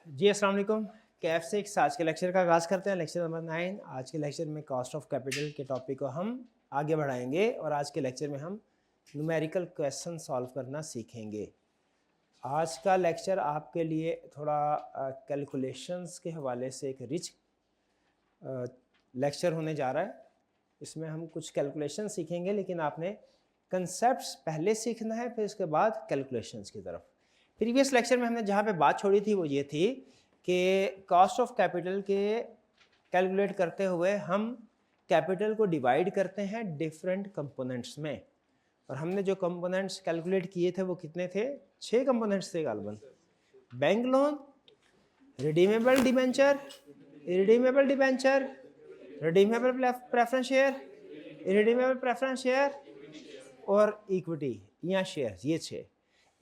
जी अस्सलाम वालेकुम। कैफ से आज के लेक्चर का आगाज़ करते हैं। Lecture number 9। आज के लेक्चर में कॉस्ट ऑफ कैपिटल के टॉपिक को हम आगे बढ़ाएंगे और आज के लेक्चर में हम न्यूमेरिकल क्वेश्चन सॉल्व करना सीखेंगे। आज का लेक्चर आपके लिए थोड़ा कैलकुलेशंस के हवाले से एक रिच लेक्चर होने जा रहा है। इसमें हम कुछ कैलकुलेशन सीखेंगे, लेकिन आपने कंसेप्ट्स पहले सीखना है, फिर उसके बाद कैलकुलेशंस की तरफ। प्रीवियस लेक्चर में हमने जहाँ पे बात छोड़ी थी वो ये थी कि कॉस्ट ऑफ कैपिटल के कैलकुलेट करते हुए हम कैपिटल को डिवाइड करते हैं डिफरेंट कंपोनेंट्स में, और हमने जो कंपोनेंट्स कैलकुलेट किए थे वो कितने थे? 6 कंपोनेंट्स थे गालबन। Bank loan, redeemable debenture, irredeemable debenture, redeemable preference share, irredeemable preference share और इक्विटी या शेयर, ये 6।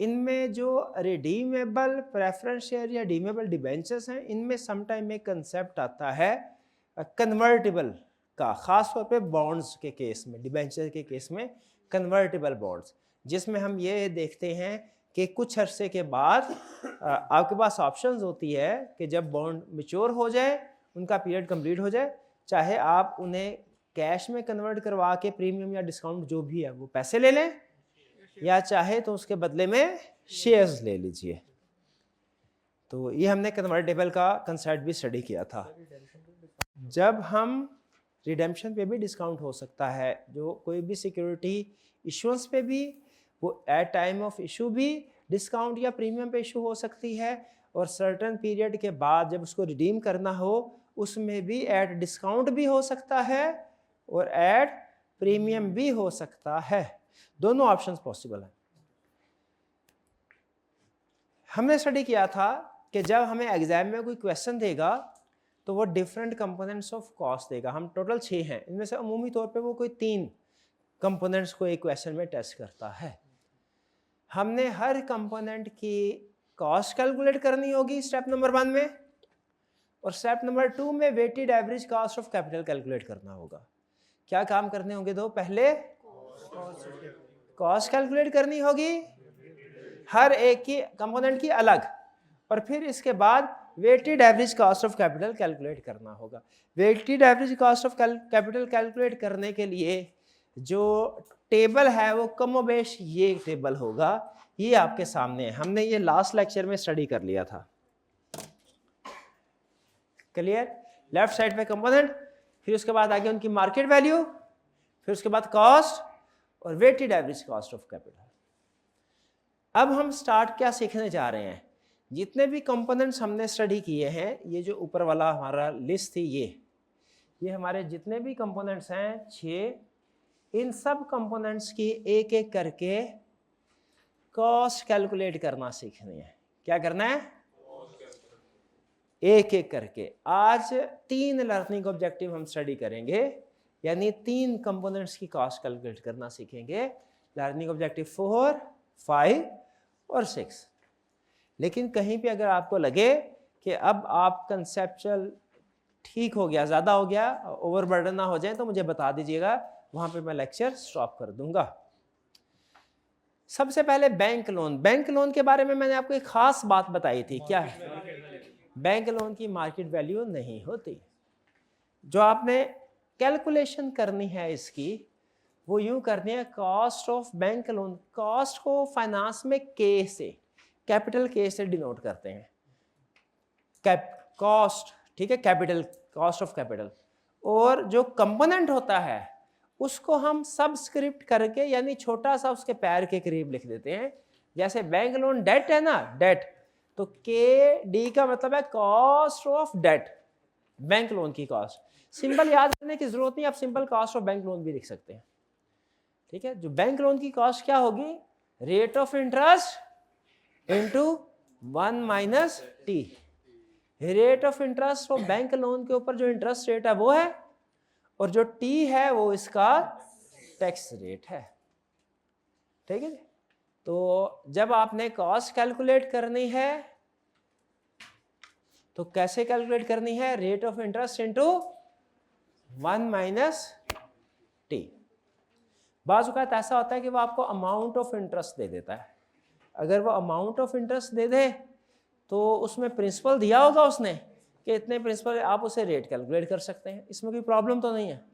इनमें जो रिडीमेबल प्रेफरेंस शेयर या रिडीमेबल डिबेंचर्स हैं, इनमें समटाइम एक कंसेप्ट आता है कन्वर्टिबल का, ख़ास तौर पे बॉन्ड्स के केस में, डिबेंचर के केस में कन्वर्टिबल बॉन्ड्स, जिसमें हम ये देखते हैं कि कुछ अरसे के बाद आपके पास ऑप्शंस होती है कि जब बॉन्ड मैच्योर हो जाए, उनका पीरियड कंप्लीट हो जाए, चाहे आप उन्हें कैश में कन्वर्ट करवा के प्रीमियम या डिस्काउंट जो भी है वो पैसे ले लें, या चाहे तो उसके बदले में शेयर्स ले लीजिए। तो ये हमने कन्वर्टेबल का कंसेप्ट भी स्टडी किया था। जब हम रिडेम्पशन पे भी डिस्काउंट हो सकता है, जो कोई भी सिक्योरिटी इश्यूएंस पे भी, वो एट टाइम ऑफ इशू भी डिस्काउंट या प्रीमियम पे इशू हो सकती है, और सर्टेन पीरियड के बाद जब उसको रिडीम करना हो उसमें भी एट डिस्काउंट भी हो सकता है और एट प्रीमियम भी हो सकता है। दोनों ऑप्शंस पॉसिबल हैं। हमने स्टडी किया था कि जब हमें एग्जाम में कोई क्वेश्चन देगा तो वो डिफरेंट कंपोनेंट्स ऑफ कॉस्ट देगा। हम टोटल 6 हैं, इनमें से अमूमी तौर पे वो कोई 3 कंपोनेंट्स को एक क्वेश्चन में टेस्ट करता है। हमने हर कंपोनेंट की कॉस्ट कैलकुलेट करनी होगी स्टेप नंबर 1 में, और स्टेप नंबर 2 में weighted average cost of capital calculate करना होगा। क्या काम करने होंगे? दो, पहले कॉस्ट कैलकुलेट करनी होगी हर एक की कंपोनेंट की अलग, और फिर इसके बाद weighted average cost of capital calculate करना होगा। Weighted average cost of capital calculate करने के लिए जो टेबल है वो कमोबेश ये टेबल होगा, ये आपके सामने है। हमने ये लास्ट लेक्चर में स्टडी कर लिया था। क्लियर? लेफ्ट साइड पे कंपोनेंट, फिर उसके बाद आगे उनकी मार्केट वैल्यू, फिर उसके बाद कॉस्ट और weighted average cost of capital. अब हम स्टार्ट क्या सीखने जा रहे हैं? जितने भी कंपोनेंट्स हमने स्टडी किए हैं, ये जो ऊपर वाला हमारा लिस्ट थी, ये हमारे जितने भी कंपोनेंट्स हैं 6, इन सब कंपोनेंट्स की एक एक करके कॉस्ट कैलकुलेट करना सीखनी है। क्या करना है? एक एक करके। आज 3 लर्निंग ऑब्जेक्टिव हम स्टडी करेंगे, यानी 3 कंपोनेंट्स की कॉस्ट कैलकुलेट करना सीखेंगे। लर्निंग ऑब्जेक्टिव 4, 5 और 6। लेकिन कहीं पे अगर आपको लगे कि अब आप कंसेप्चुअल ठीक हो गया, ज़्यादा हो गया, ओवरबर्डन ना हो जाए, तो मुझे बता दीजिएगा, वहाँ पे मैं लेक्चर स्टॉप कर दूंगा। सबसे पहले बैंक लोन। बैंक लोन के बारे में मैंने आपको एक खास बात बताई थी। क्या है? बैंक लोन की मार्केट वैल्यू नहीं होती। जो आपने कैलकुलेशन करनी है इसकी, वो यूं करनी है, cost of bank loan. Cost को फाइनेंस में के से, कैपिटल के से डिनोट करते हैं। कॉस्ट, ठीक है, कैपिटल, कॉस्ट ऑफ कैपिटल। और जो कंपोनेंट होता है उसको हम सबस्क्रिप्ट करके, यानी छोटा सा उसके पैर के करीब लिख देते हैं। जैसे बैंक लोन डेट है ना, डेट, तो के डी का मतलब है cost of debt, bank loan की कॉस्ट। सिंपल याद करने की जरूरत नहीं, आप simple cost of bank loan भी लिख सकते हैं। ठीक है? जो बैंक लोन की कॉस्ट क्या होगी? Rate of interest into 1 minus T. Rate of interest, वो बैंक लोन के ऊपर जो इंटरेस्ट रेट है वो है, और जो टी है वो इसका टैक्स रेट है। ठीक है? तो जब आपने कॉस्ट कैलकुलेट करनी है तो कैसे कैलकुलेट करनी है? Rate of interest into 1 minus T. बाज़ औक़ात ऐसा होता है कि वो आपको अमाउंट ऑफ इंटरेस्ट दे देता है। अगर वो अमाउंट ऑफ इंटरेस्ट दे दे तो उसमें प्रिंसिपल दिया होगा उसने कि इतने प्रिंसिपल, आप उसे रेट कैलकुलेट कर सकते हैं, इसमें कोई प्रॉब्लम तो नहीं है।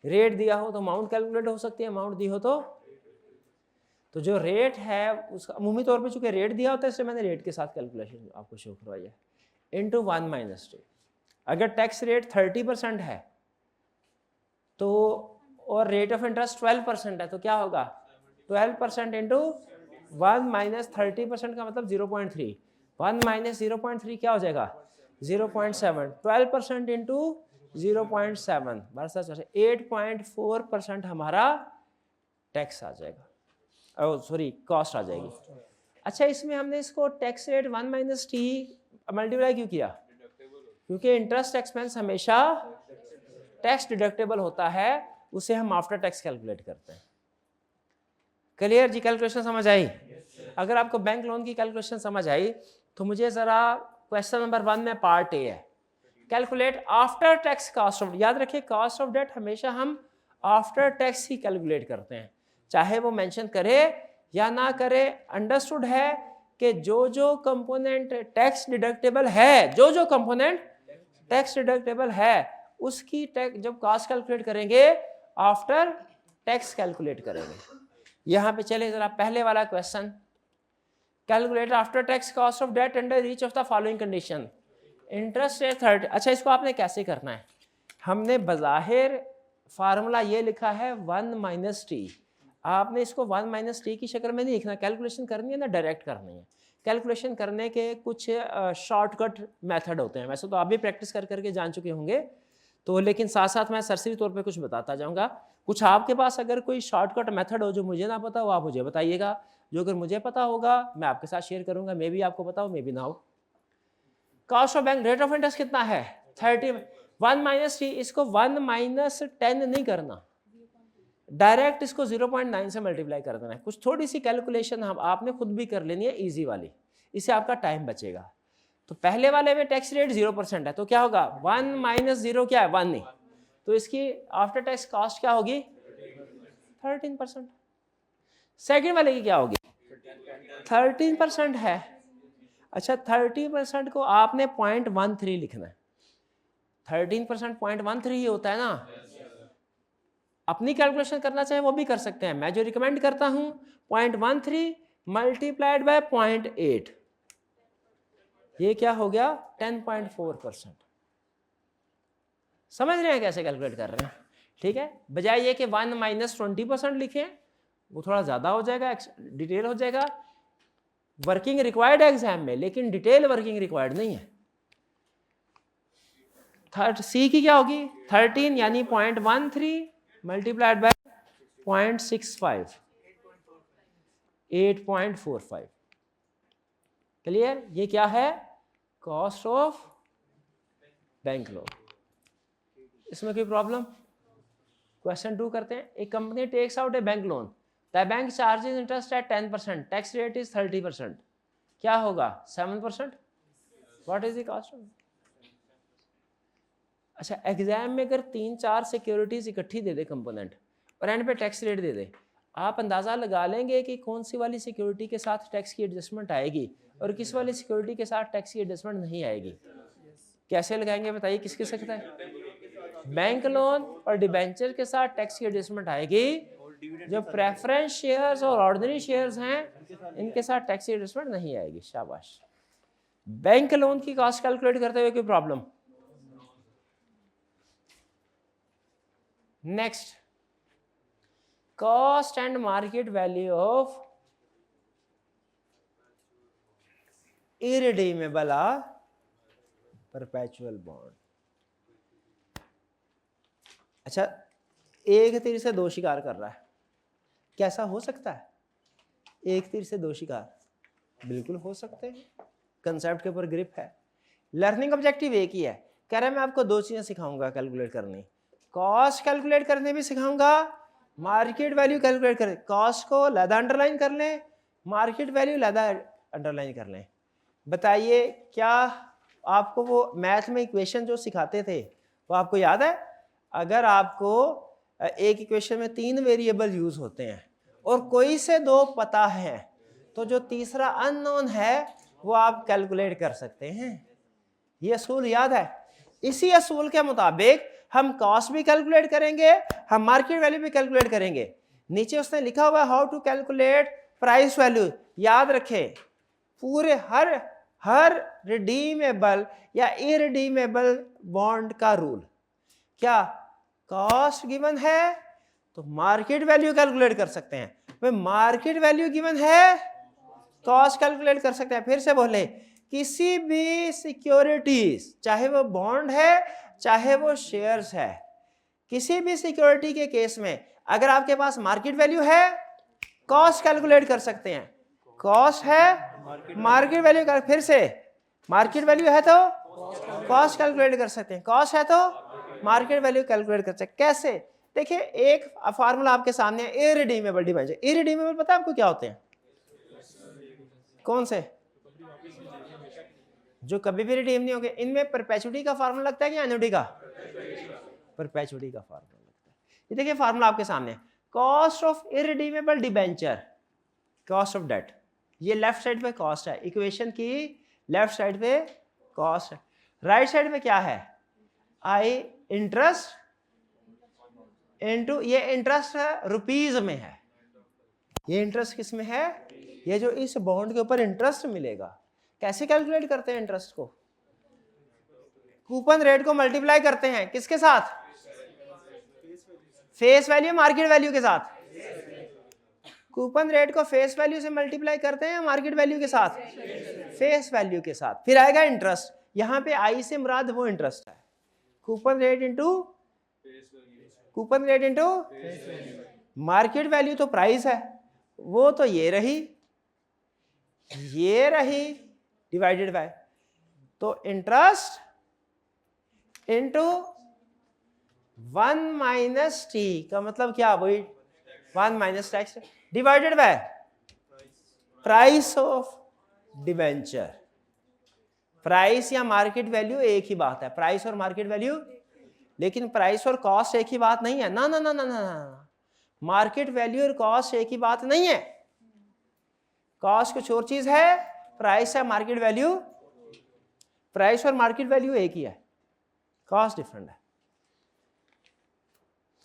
रेट दिया हो तो अमाउंट कैलकुलेट हो सकती है, अमाउंट दी हो तो जो रेट है उसका अमूमी तौर पे चूंकि रेट दिया होता है इसलिए मैंने रेट के साथ कैलकुलेशन आपको शो करवाई है, इंटू 1 - 2। अगर टैक्स रेट 30% है तो और रेट ऑफ इंटरेस्ट 12% है तो क्या होगा 12% इंटू 1 - 30% का मतलब 0.3, 1 - 0.3 क्या हो जाएगा 0.7, 12% इंटू 0.7 8.4% हमारा टैक्स आ जाएगा, सॉरी कॉस्ट आ जाएगी। अच्छा, इसमें हमने इसको टैक्स रेट 1 - t मल्टीप्लाई क्यों किया, क्योंकि इंटरेस्ट एक्सपेंस हमेशा टैक्स डिडक्टेबल होता है, उसे हम आफ्टर टैक्स कैलकुलेट करते हैं। क्लियर जी, कैलकुलेशन समझ आई? अगर आपको बैंक लोन की कैलकुलेशन समझ आई तो मुझे जरा क्वेश्चन नंबर 1 में पार्ट ए है, calculate after tax cost of, याद रखिए कॉस्ट ऑफ डेट हमेशा हम आफ्टर टैक्स ही कैलकुलेट करते हैं, चाहे वो मेंशन करे या ना करे। अंडरस्टूड है कि जो कंपोनेंट टैक्स डिडक्टेबल है, जो कंपोनेंट टैक्स डिडक्टेबल है उसकी टैक्स जब कॉस्ट कैलकुलेट करेंगे आफ्टर टैक्स कैलकुलेट करेंगे। यहां पे चले जरा पहले वाला question, calculate after tax cost of debt under each of the following condition, interest rate 30। अच्छा, इसको आपने कैसे करना है, हमने बज़ाहिर फार्मूला ये लिखा है 1 - t, आपने इसको 1 - t की शक्ल में नहीं लिखना, कैलकुलेशन करनी है ना डायरेक्ट करनी है। कैलकुलेशन करने के कुछ शॉर्टकट मेथड होते हैं, वैसे तो आप भी प्रैक्टिस कर करके जान चुके होंगे, तो लेकिन साथ साथ मैं सरसरी तौर पे कुछ बताता जाऊंगा। कुछ आपके पास अगर कोई शॉर्टकट मेथड हो जो मुझे ना पता हो आप मुझे बताइएगा, जो अगर मुझे पता होगा मैं आपके साथ शेयर करूंगा, मे भी आपको पता हो मे भी ना हो। Cost of bank rate of interest कितना है 30, 1 - t, इसको 1 - 10 नहीं करना, डायरेक्ट इसको 0.9 से मल्टीप्लाई कर देना है। कुछ थोड़ी सी कैलकुलेशन हम आपने खुद भी कर लेनी है इजी वाली, इससे आपका टाइम बचेगा। तो पहले वाले में टैक्स रेट 0% है तो क्या होगा 1 - 0 क्या है 1 नहीं, तो इसकी आफ्टर टैक्स कॉस्ट क्या होगी 13%। सेकेंड वाले की क्या होगी 13% है। अच्छा, 30% को आपने 0.13 लिखना है, 13% 0.13 ही होता है ना। अपनी कैलकुलेशन करना चाहे वो भी कर सकते हैं, मैं जो रिकमेंड करता हूं 0.13 मल्टीप्लाइड बाय 0.8, ये क्या हो गया 10.4%। समझ रहे हैं कैसे कैलकुलेट कर रहे हैं? ठीक है, बजाय ये कि 1 - 20% लिखें, वो थोड़ा ज्यादा हो जाएगा, डिटेल हो जाएगा। वर्किंग रिक्वायर्ड है एग्जाम में, लेकिन डिटेल वर्किंग रिक्वायर्ड नहीं है। सी की क्या होगी 13 यानी 0.13 मल्टीप्लाइड बाय 0.65, 8.45। क्लियर? ये क्या है कॉस्ट ऑफ बैंक लोन। इसमें कोई प्रॉब्लम? क्वेश्चन 2 करते हैं। एक company takes out a bank loan, the bank charges interest at 10%, tax rate is 30%, क्या होगा 7%। What is the cost of? अच्छा, एग्जाम में अगर 3-4 सिक्योरिटीज इकट्ठी दे दे कंपोनेंट और एंड पे टैक्स रेट दे दे, आप अंदाजा लगा लेंगे कि कौन सी वाली सिक्योरिटी के साथ टैक्स की एडजस्टमेंट आएगी और किस वाली सिक्योरिटी के साथ टैक्स की एडजस्टमेंट नहीं आएगी। कैसे लगाएंगे बताइए, किसके सकता है? बैंक लोन और डिबेंचर के साथ टैक्स की एडजस्टमेंट आएगी, जो प्रेफरेंस शेयर्स और ऑर्डिनरी शेयर्स हैं इनके साथ टैक्स की एडजस्टमेंट नहीं आएगी। शाबाश। बैंक लोन की कॉस्ट कैलकुलेट करते हुए कोई problem? Next, cost and market value of irredeemable perpetual bond. अच्छा, एक तीर से दो शिकार कर रहा है, कैसा हो सकता है? एक तीर से दो शिकार बिल्कुल हो सकते हैं, कंसेप्ट के ऊपर ग्रिप है। लर्निंग ऑब्जेक्टिव एक ही है, कह रहा है मैं आपको दो चीजें सिखाऊंगा कैलकुलेट करनी, कॉस्ट कैलकुलेट करने भी सिखाऊंगा, मार्केट वैल्यू कैलकुलेट करें। कॉस्ट को लहदा अंडरलाइन कर लें, मार्केट वैल्यू लहदा अंडरलाइन कर लें। बताइए, क्या आपको वो मैथ में इक्वेशन जो सिखाते थे वो आपको याद है? अगर आपको एक इक्वेशन में 3 वेरिएबल यूज होते हैं और कोई से 2 पता है, तो जो तीसरा अननोन है वो आप कैलकुलेट कर सकते हैं। ये असूल याद है। इसी असूल के मुताबिक हम कॉस्ट भी कैलकुलेट करेंगे, हम मार्केट वैल्यू भी कैलकुलेट करेंगे। नीचे उसने लिखा हुआ how to calculate price value. याद रखें पूरे हर रिडीमेबल या इरिडीमेबल बॉन्ड का रूल क्या, कॉस्ट गिवन है तो मार्केट वैल्यू कैलकुलेट कर सकते हैं, भाई मार्केट वैल्यू गिवन है कॉस्ट कैलकुलेट कर सकते हैं। फिर से बोले, किसी भी सिक्योरिटीज, चाहे वो बॉन्ड है चाहे वो शेयर्स है, किसी भी सिक्योरिटी के केस में अगर आपके पास मार्केट वैल्यू है कॉस्ट कैलकुलेट कर सकते हैं। कॉस्ट है मार्केट वैल्यू का, फिर से मार्केट वैल्यू है तो कॉस्ट कैलकुलेट कर सकते हैं, कॉस्ट है तो मार्केट वैल्यू कैलकुलेट कर सकते हैं। कैसे? देखिए एक फार्मूला आपके सामने है, इरिडीमेबल डिबेंचर। इरिडीमेबल पता है आपको क्या होते हैं? कौन से? जो कभी भी रिडीम नहीं होंगे। इनमें परपेचुटी का फार्मूला लगता है कि एन्युटी का? परपेचुटी का फार्मूला लगता है। ये देखिए फार्मूला आपके सामने, cost of irredeemable debenture, cost of debt. ये लेफ्ट साइड पे कॉस्ट है, इक्वेशन की लेफ्ट साइड पे कॉस्ट है, राइट साइड पे क्या है? आई इंटरेस्ट इनटू, ये इंटरेस्ट रुपीज में है, ये इंटरेस्ट किस में है? ये जो इस बॉन्ड के ऊपर इंटरेस्ट मिलेगा। कैसे कैलकुलेट करते हैं इंटरेस्ट को? कूपन रेट को मल्टीप्लाई करते हैं किसके साथ? फेस वैल्यू मार्केट वैल्यू के साथ। कूपन रेट को फेस वैल्यू से मल्टीप्लाई करते हैं मार्केट वैल्यू के साथ? फेस वैल्यू के साथ। फिर आएगा इंटरेस्ट, यहां पे आई से मुराद वो इंटरेस्ट है। Coupon rate into coupon rate into market value तो प्राइस है, वो तो ये रही डिवाइडेड बाय, तो इंटरेस्ट इंटू 1 माइनस टी का मतलब क्या? वही 1 minus tax divided by price of debenture. Price या मार्केट वैल्यू एक ही बात है, प्राइस और मार्केट वैल्यू, लेकिन प्राइस और कॉस्ट एक ही बात नहीं है। ना ना ना ना ना, मार्केट वैल्यू और कॉस्ट एक ही बात नहीं है। कॉस्ट कुछ और चीज है, प्राइस है मार्केट वैल्यू, प्राइस और मार्केट वैल्यू एक ही है, कॉस्ट डिफरेंट है।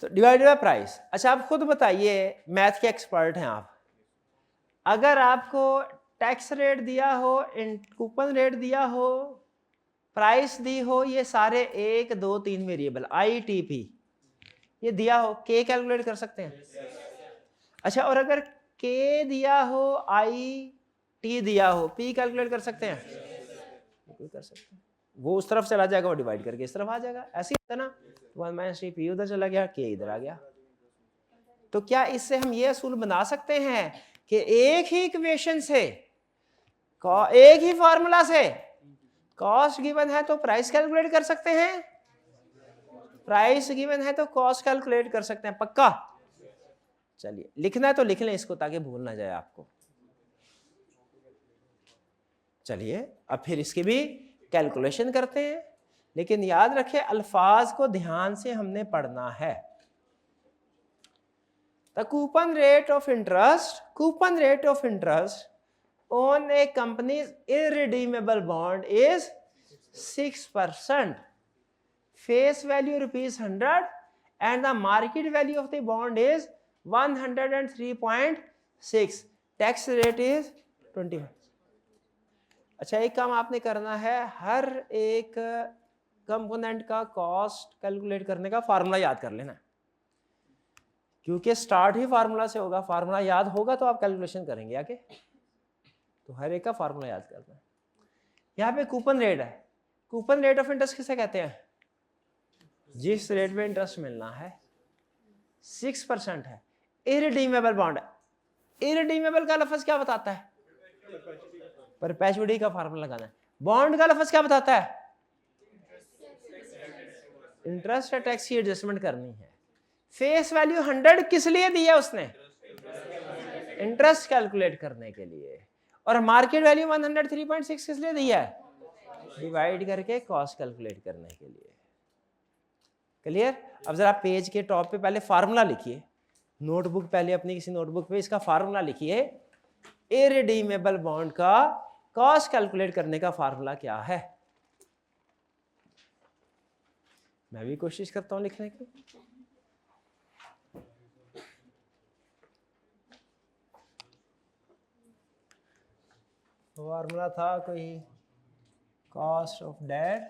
तो डिवाइडेड बाय प्राइस। अच्छा आप खुद बताइए, मैथ के एक्सपर्ट हैं आप, अगर आपको टैक्स रेट दिया हो, कूपन रेट दिया हो, प्राइस दी हो, ये सारे 1 2 3 वेरिएबल ITP ये दिया हो, के कैलकुलेट कर सकते हैं? अच्छा और अगर के दिया हो, IT दिया हो, P कैलकुलेट कर सकते हैं? कर सकते हैं। वो उस तरफ चला जाएगा, वो डिवाइड करके इस तरफ आ जाएगा, ऐसे ही होता ना, 1 माइनस P उधर चला गया, के इधर आ गया। तो क्या इससे हम ये असूल बना सकते हैं कि एक ही इक्वेशन से, एक ही फॉर्मूला से कॉस्ट गिवन है तो प्राइस कैलकुलेट कर सकते हैं, प्राइस गिवन है तो कॉस्ट कैलकुलेट कर सकते हैं? पक्का? चलिए लिखना है तो लिख लें इसको ताकि भूल ना जाए आपको। चलिए अब फिर इसकी भी कैलकुलेशन करते हैं, लेकिन याद रखें अल्फाज को ध्यान से हमने पढ़ना है। The coupon rate of interest on a company's irredeemable bond is 6%. Face value ₹100 and the market value of the bond is 103.6. Tax rate is 20. अच्छा एक काम आपने करना है, हर एक कंपोनेंट का कॉस्ट कैलकुलेट करने का फार्मूला याद कर लेना, क्योंकि स्टार्ट ही फार्मूला से होगा। फार्मूला याद होगा तो आप कैलकुलेशन करेंगे आगे, तो हर एक का फार्मूला याद करना है। यहाँ पे कूपन रेट है, कूपन रेट ऑफ इंटरेस्ट किसे कहते हैं? जिस रेट में इंटरेस्ट मिलना है 6% है। इरिडीमेबल बॉन्ड है, इरिडीमेबल का लफ्ज क्या बताता है? परपेचुटी का फार्मूला लगाना है। बॉन्ड का लफ्ज क्या बताता है? इंटरेस्ट टैक्स की एडजस्टमेंट करनी है। फेस वैल्यू 100 किस लिए दिया उसने? इंटरेस्ट कैलकुलेट करने के लिए। और मार्केट वैल्यू 103.6 किस लिए दिया है? डिवाइड करके कॉस्ट कैलकुलेट करने के लिए। क्लियर? अब जरा पेज के टॉप पे पहले फार्मूला लिखिए, नोटबुक पहले अपनी किसी नोटबुक पे इसका फार्मूला लिखिए। इरिडीमेबल बॉन्ड का कॉस्ट कैलकुलेट करने का फार्मूला क्या है? मैं भी कोशिश करता हूं लिखने की। फार्मूला था कोई, cost of debt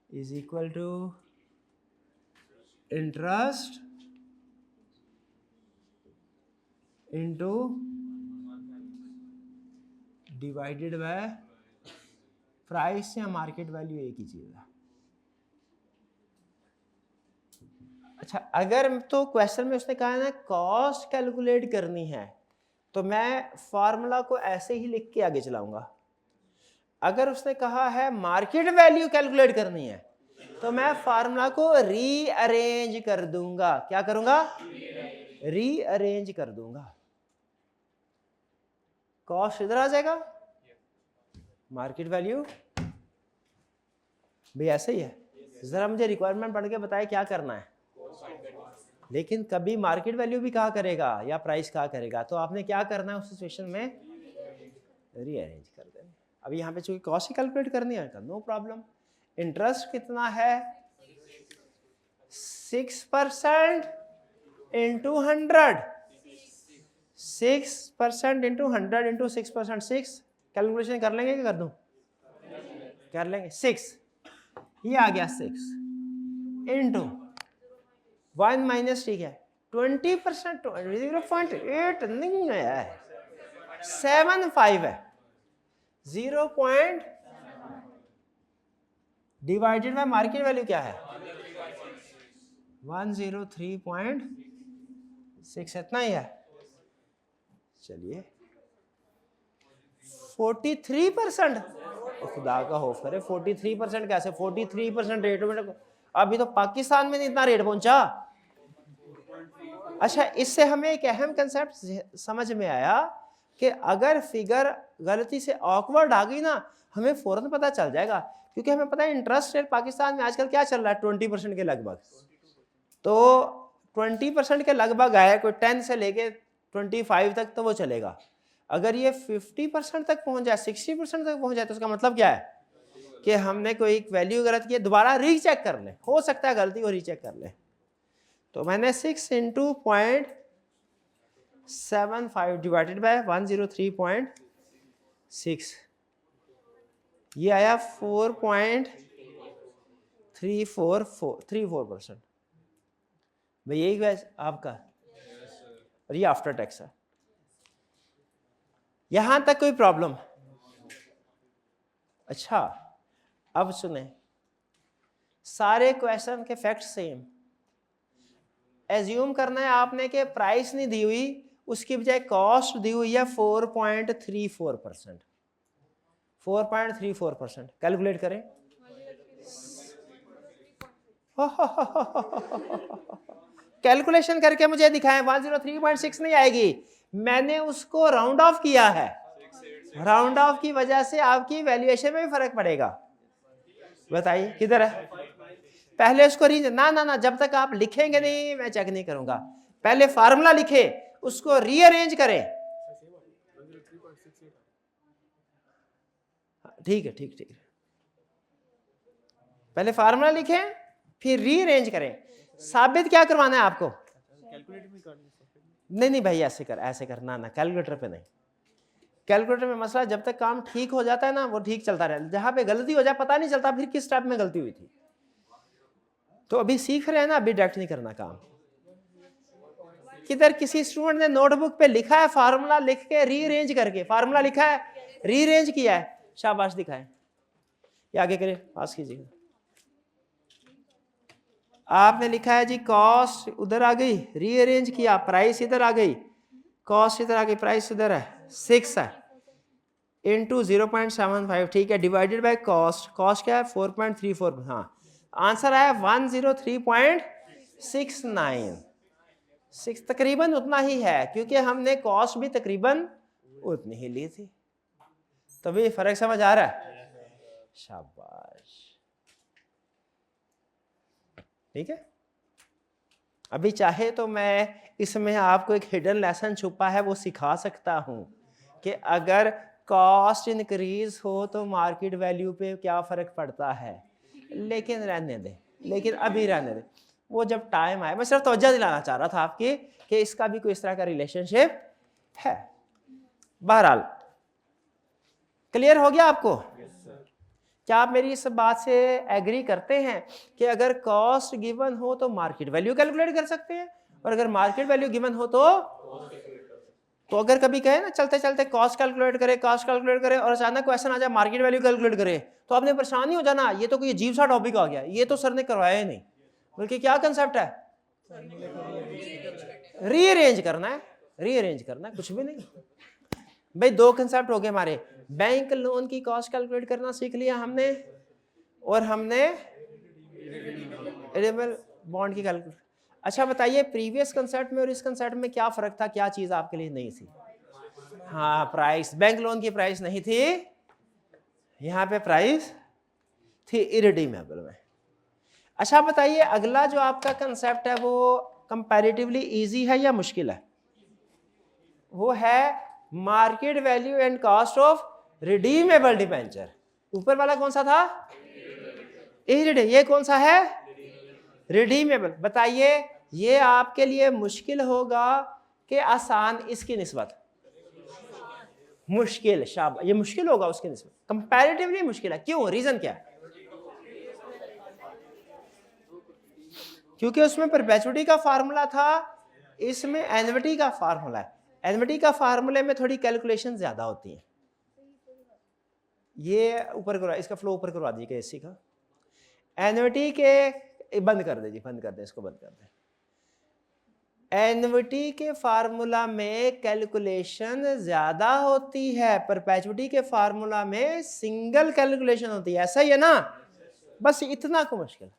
is equal to interest into divided by price या मार्केट वैल्यू, एक ही चीज है। अच्छा, अगर तो क्वेश्चन में उसने कहा है ना कॉस्ट कैलकुलेट करनी है, तो मैं फार्मूला को ऐसे ही लिख के आगे चलाऊंगा। अगर उसने कहा है मार्केट वैल्यू कैलकुलेट करनी है, तो मैं फार्मूला को रीअरेंज कर दूंगा। क्या करूंगा? रीअरेंज कर दूंगा। कॉस्ट इधर आ जाएगा, मार्केट वैल्यू भी ऐसे ही है। जरा मुझे रिक्वायरमेंट पढ़ के बताए क्या करना है। लेकिन कभी मार्केट वैल्यू भी कहा करेगा या प्राइस कहा करेगा, तो आपने क्या करना है उस सिचुएशन में? रीअरेंज कर देना। अब यहाँ पे चूंकि कॉस्ट ही कैलकुलेट करनी है, नो प्रॉब्लम। इंटरेस्ट कितना है? 6% इंटू 100, 6% इंटू 100 इंटू 6%, 6 कैलकुलेशन कर लेंगे कि कर दूं? कर लेंगे। 6 ये आ गया, 6 इंटू 1 माइनस, ठीक है 20%, 0.8 नहीं है, 75 है, 0. डिवाइडेड बाय मार्केट वैल्यू क्या है? 103.6, इतना ही है। चलिए 43%, खुदा का खौफ करे, 43% कैसे? 43% रेट में अभी तो पाकिस्तान में नहीं इतना रेट पहुंचा। अच्छा, इससे हमें एक अहम कंसेप्ट समझ में आया कि अगर फिगर गलती से ऑकवर्ड आ गई ना, हमें फौरन पता चल जाएगा, क्योंकि हमें पता है इंटरेस्ट रेट पाकिस्तान में आजकल क्या चल रहा है, 20% के लगभग। तो 20% के लगभग आया, कोई 10 से लेके 25 तक तो वो चलेगा। अगर ये 50% तक पहुंच जाए, 60% तक पहुंच जाए, तो उसका मतलब क्या है कि हमने कोई वैल्यू गलत की, दोबारा रीचेक कर ले, हो सकता है गलती को रीचेक कर ले। तो मैंने 6 इंटू 0.75 डिवाइडेड बाय 103.6, ये आया 4.34%। भाई यही वैसे आपका, और ये आफ्टर टैक्स है। यहां तक कोई प्रॉब्लम? अच्छा, अब सुने, सारे क्वेश्चन के फैक्ट सेम। एज्यूम करना है आपने कि प्राइस नहीं दी हुई, उसकी बजाय कॉस्ट दी हुई है 4.34%। 4.34% कैलकुलेट करें। कैलकुलेशन करके मुझे दिखाएं, 103.6 नहीं आएगी, मैंने उसको राउंड ऑफ किया है। राउंड ऑफ की वजह से आपकी वैल्यूएशन में भी फर्क पड़ेगा। बताइए किधर है? पहले उसको ना, जब तक आप लिखेंगे नहीं मैं चेक नहीं करूंगा। पहले फार्मूला लिखे, उसको रीअरेंज करें। ठीक है, ठीक है, पहले फार्मूला लिखें फिर रीअरेंज करें। साबित क्या करवाना है आपको? नहीं भाई, ऐसे करना ना, कैलकुलेटर पे नहीं। कैलकुलेटर में मसला, जब तक काम ठीक हो जाता है ना, वो ठीक चलता रहता है। जहां पे गलती हो जाए पता नहीं चलता फिर किस स्टेप में गलती हुई थी। तो अभी सीख रहे हैं ना, अभी डायरेक्ट नहीं करना काम। किधर किसी स्टूडेंट ने नोटबुक पे लिखा है फार्मूला लिख के रीअरेंज करके, फार्मूला लिखा है रीअरेंज किया है, शाबाश दिखाएं। ये आगे करें, पास कीजिएगा। आपने लिखा है जी कॉस्ट उधर आ गई, रीअरेंज किया, प्राइस इधर आ गई, कॉस्ट इधर आ गई, प्राइस उधर है, 6 है इंटू 0.75, ठीक है, डिवाइडेड बाय कॉस्ट, कॉस्ट क्या है 4.34, हाँ आंसर आया 103.69। 6 तकरीबन उतना ही है, क्योंकि हमने कॉस्ट भी तकरीबन उतनी ही ली थी। तभी फर्क समझ आ रहा है? शाबाश, ठीक है। अभी चाहे तो मैं इसमें आपको एक हिडन लेसन छुपा है वो सिखा सकता हूं कि अगर कॉस्ट इंक्रीज हो तो मार्केट वैल्यू पे क्या फ़र्क पड़ता है, लेकिन रहने दें, लेकिन अभी रहने दें, वो जब टाइम आए। मैं सिर्फ तवज्जो दिलाना चाह रहा था आपकी कि इसका भी कोई इस तरह का रिलेशनशिप है। बहरहाल क्लियर हो गया आपको? क्या आप मेरी इस बात से एग्री करते हैं कि अगर कॉस्ट गिवन हो तो मार्केट वैल्यू कैलकुलेट कर सकते हैं, और अगर मार्केट वैल्यू गिवन हो तो अगर कभी कहे ना चलते चलते कॉस्ट कैलकुलेट करे और अचानक क्वेश्चन आ जाए मार्केट वैल्यू कैलकुलेट करे, तो आपने परेशान नहीं हो जाना, ये तो कोई अजीब सा टॉपिक आ गया, ये तो सर ने करवाया ही नहीं। बल्कि क्या कंसेप्ट है, रीअरेंज करना है, रीअरेंज करना है, कुछ भी नहीं भाई। दो कंसेप्ट हो गए हमारे, बैंक लोन की कॉस्ट कैलकुलेट करना सीख लिया हमने, और हमने रिडेमेबल बॉन्ड की कैलकुलेट। अच्छा बताइए, प्रीवियस कंसेप्ट में और इस कंसेप्ट में क्या फर्क था, क्या चीज आपके लिए नहीं थी? हाँ, प्राइस। बैंक लोन की प्राइस नहीं थी, यहाँ पे प्राइस थी इरिडीमेबल में। अच्छा बताइए, अगला जो आपका कंसेप्ट है वो कंपैरेटिवली इजी है या मुश्किल है? वो है market value and cost of redeemable debenture. ऊपर वाला कौन सा था? इरिडे। ये कौन सा है? रिडीमेबल। बताइए, ये आपके लिए मुश्किल होगा कि आसान? इसकी निस्बत मुश्किल। शाबाश, ये मुश्किल होगा उसकी निस्बत, कंपैरेटिवली मुश्किल है। क्यों? रीजन क्या है? क्योंकि उसमें परपेचुइटी का फार्मूला था, इसमें एन्युटी का फार्मूला है। एन्युटी का फार्मूले में थोड़ी कैलकुलेशन ज्यादा होती है। ये ऊपर करवा, इसका फ्लो ऊपर करवा दीजिए एसी का। एन्युटी के बंद कर दीजिए, बंद कर दें इसको, बंद कर दें। एन्युटी के फार्मूला में कैलकुलेशन ज्यादा होती है, परपेचुइटी के फार्मूला में सिंगल कैलकुलेशन होती है। ऐसा ही है ना? बस इतना को मुश्किल।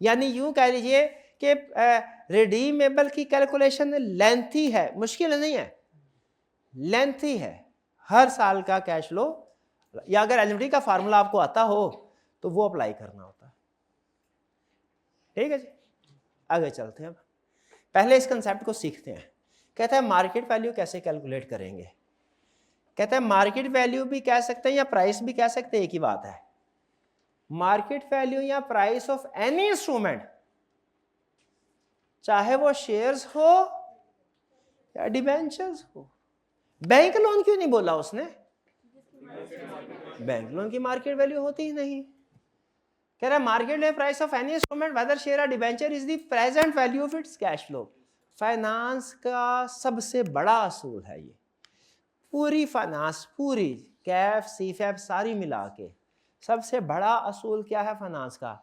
यानी यूं कह लीजिए कि रिडीमेबल की कैलकुलेशन लेंथी है, मुश्किल नहीं है, लेंथी है। हर साल का कैश फ्लो, या अगर एन्युटी का फार्मूला आपको आता हो तो वो अप्लाई करना होता है। ठीक है जी, आगे चलते हैं। अब पहले इस कंसेप्ट को सीखते हैं। कहता है मार्केट वैल्यू कैसे कैलकुलेट करेंगे। कहता है मार्केट वैल्यू भी कह सकते हैं या प्राइस भी कह सकते हैं, एक ही बात है। मार्केट वैल्यू या प्राइस ऑफ एनी इंस्ट्रूमेंट, चाहे वो शेयर्स हो या डिबेंचर्स हो। बैंक लोन क्यों नहीं बोला उसने? बैंक लोन की मार्केट वैल्यू होती ही नहीं। कह रहा है market price of any instrument whether share और debenture is the present value of its cash flow. Finance का सबसे बड़ा असूल है ये। पूरी फाइनेंस, पूरी कैफ सीफैप सारी मिला के सबसे बड़ा असूल क्या है फाइनेंस का?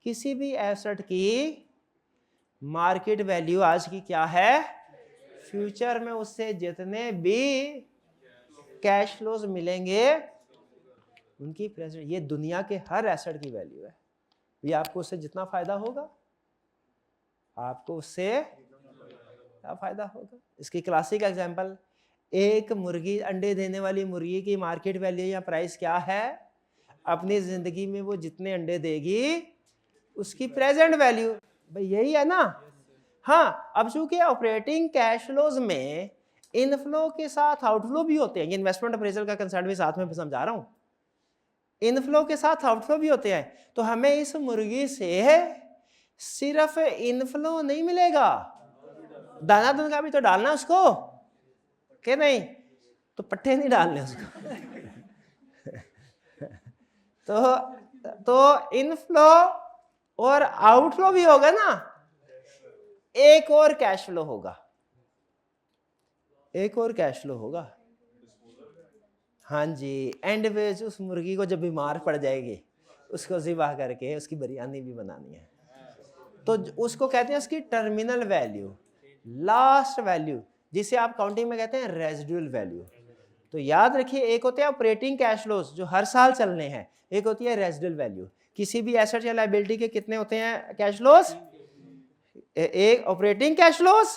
किसी भी एसेट की मार्केट वैल्यू आज की क्या है, फ्यूचर में उससे जितने भी कैश फ्लोज मिलेंगे उनकी प्रेजेंट। ये दुनिया के हर एसेट की वैल्यू है। ये आपको उससे जितना फायदा होगा, आपको उससे क्या फायदा होगा। इसकी क्लासिक एग्जांपल, एक मुर्गी, अंडे देने वाली मुर्गी की मार्केट वैल्यू या प्राइस क्या है? अपनी जिंदगी में वो जितने अंडे देगी उसकी प्रेजेंट वैल्यू। भाई यही है ना? हाँ, अब चूंकि ऑपरेटिंग कैश फ्लोज में इनफ्लो के साथ आउटफ्लो भी होते हैं, ये इन्वेस्टमेंट अप्रेजल का कंसेप्ट भी साथ में समझा रहा हूं। इनफ्लो के साथ आउटफ्लो भी होते हैं, तो हमें इस मुर्गी से सिर्फ इनफ्लो नहीं मिलेगा, दाना दूध का भी तो डालना उसको, कि नहीं? तो पट्टे नहीं डालने उसको। तो इनफ्लो और आउटफ्लो भी होगा ना, एक और कैश फ्लो होगा, एक और कैश फ्लो होगा। हाँ जी, एंड पे उस मुर्गी को जब बीमार पड़ जाएगी उसको ज़िबा करके उसकी बिरयानी भी बनानी है, तो उसको कहते हैं उसकी टर्मिनल वैल्यू, लास्ट वैल्यू, जिसे आप काउंटिंग में कहते हैं रेजिडुअल वैल्यू। तो याद रखिए, एक होते हैं ऑपरेटिंग कैश फ्लोज जो हर साल चलने हैं, एक होती है रेजिडुअल वैल्यू। किसी भी एसेट या लायबिलिटी के कितने होते हैं कैश फ्लोज? एक operating cash flows.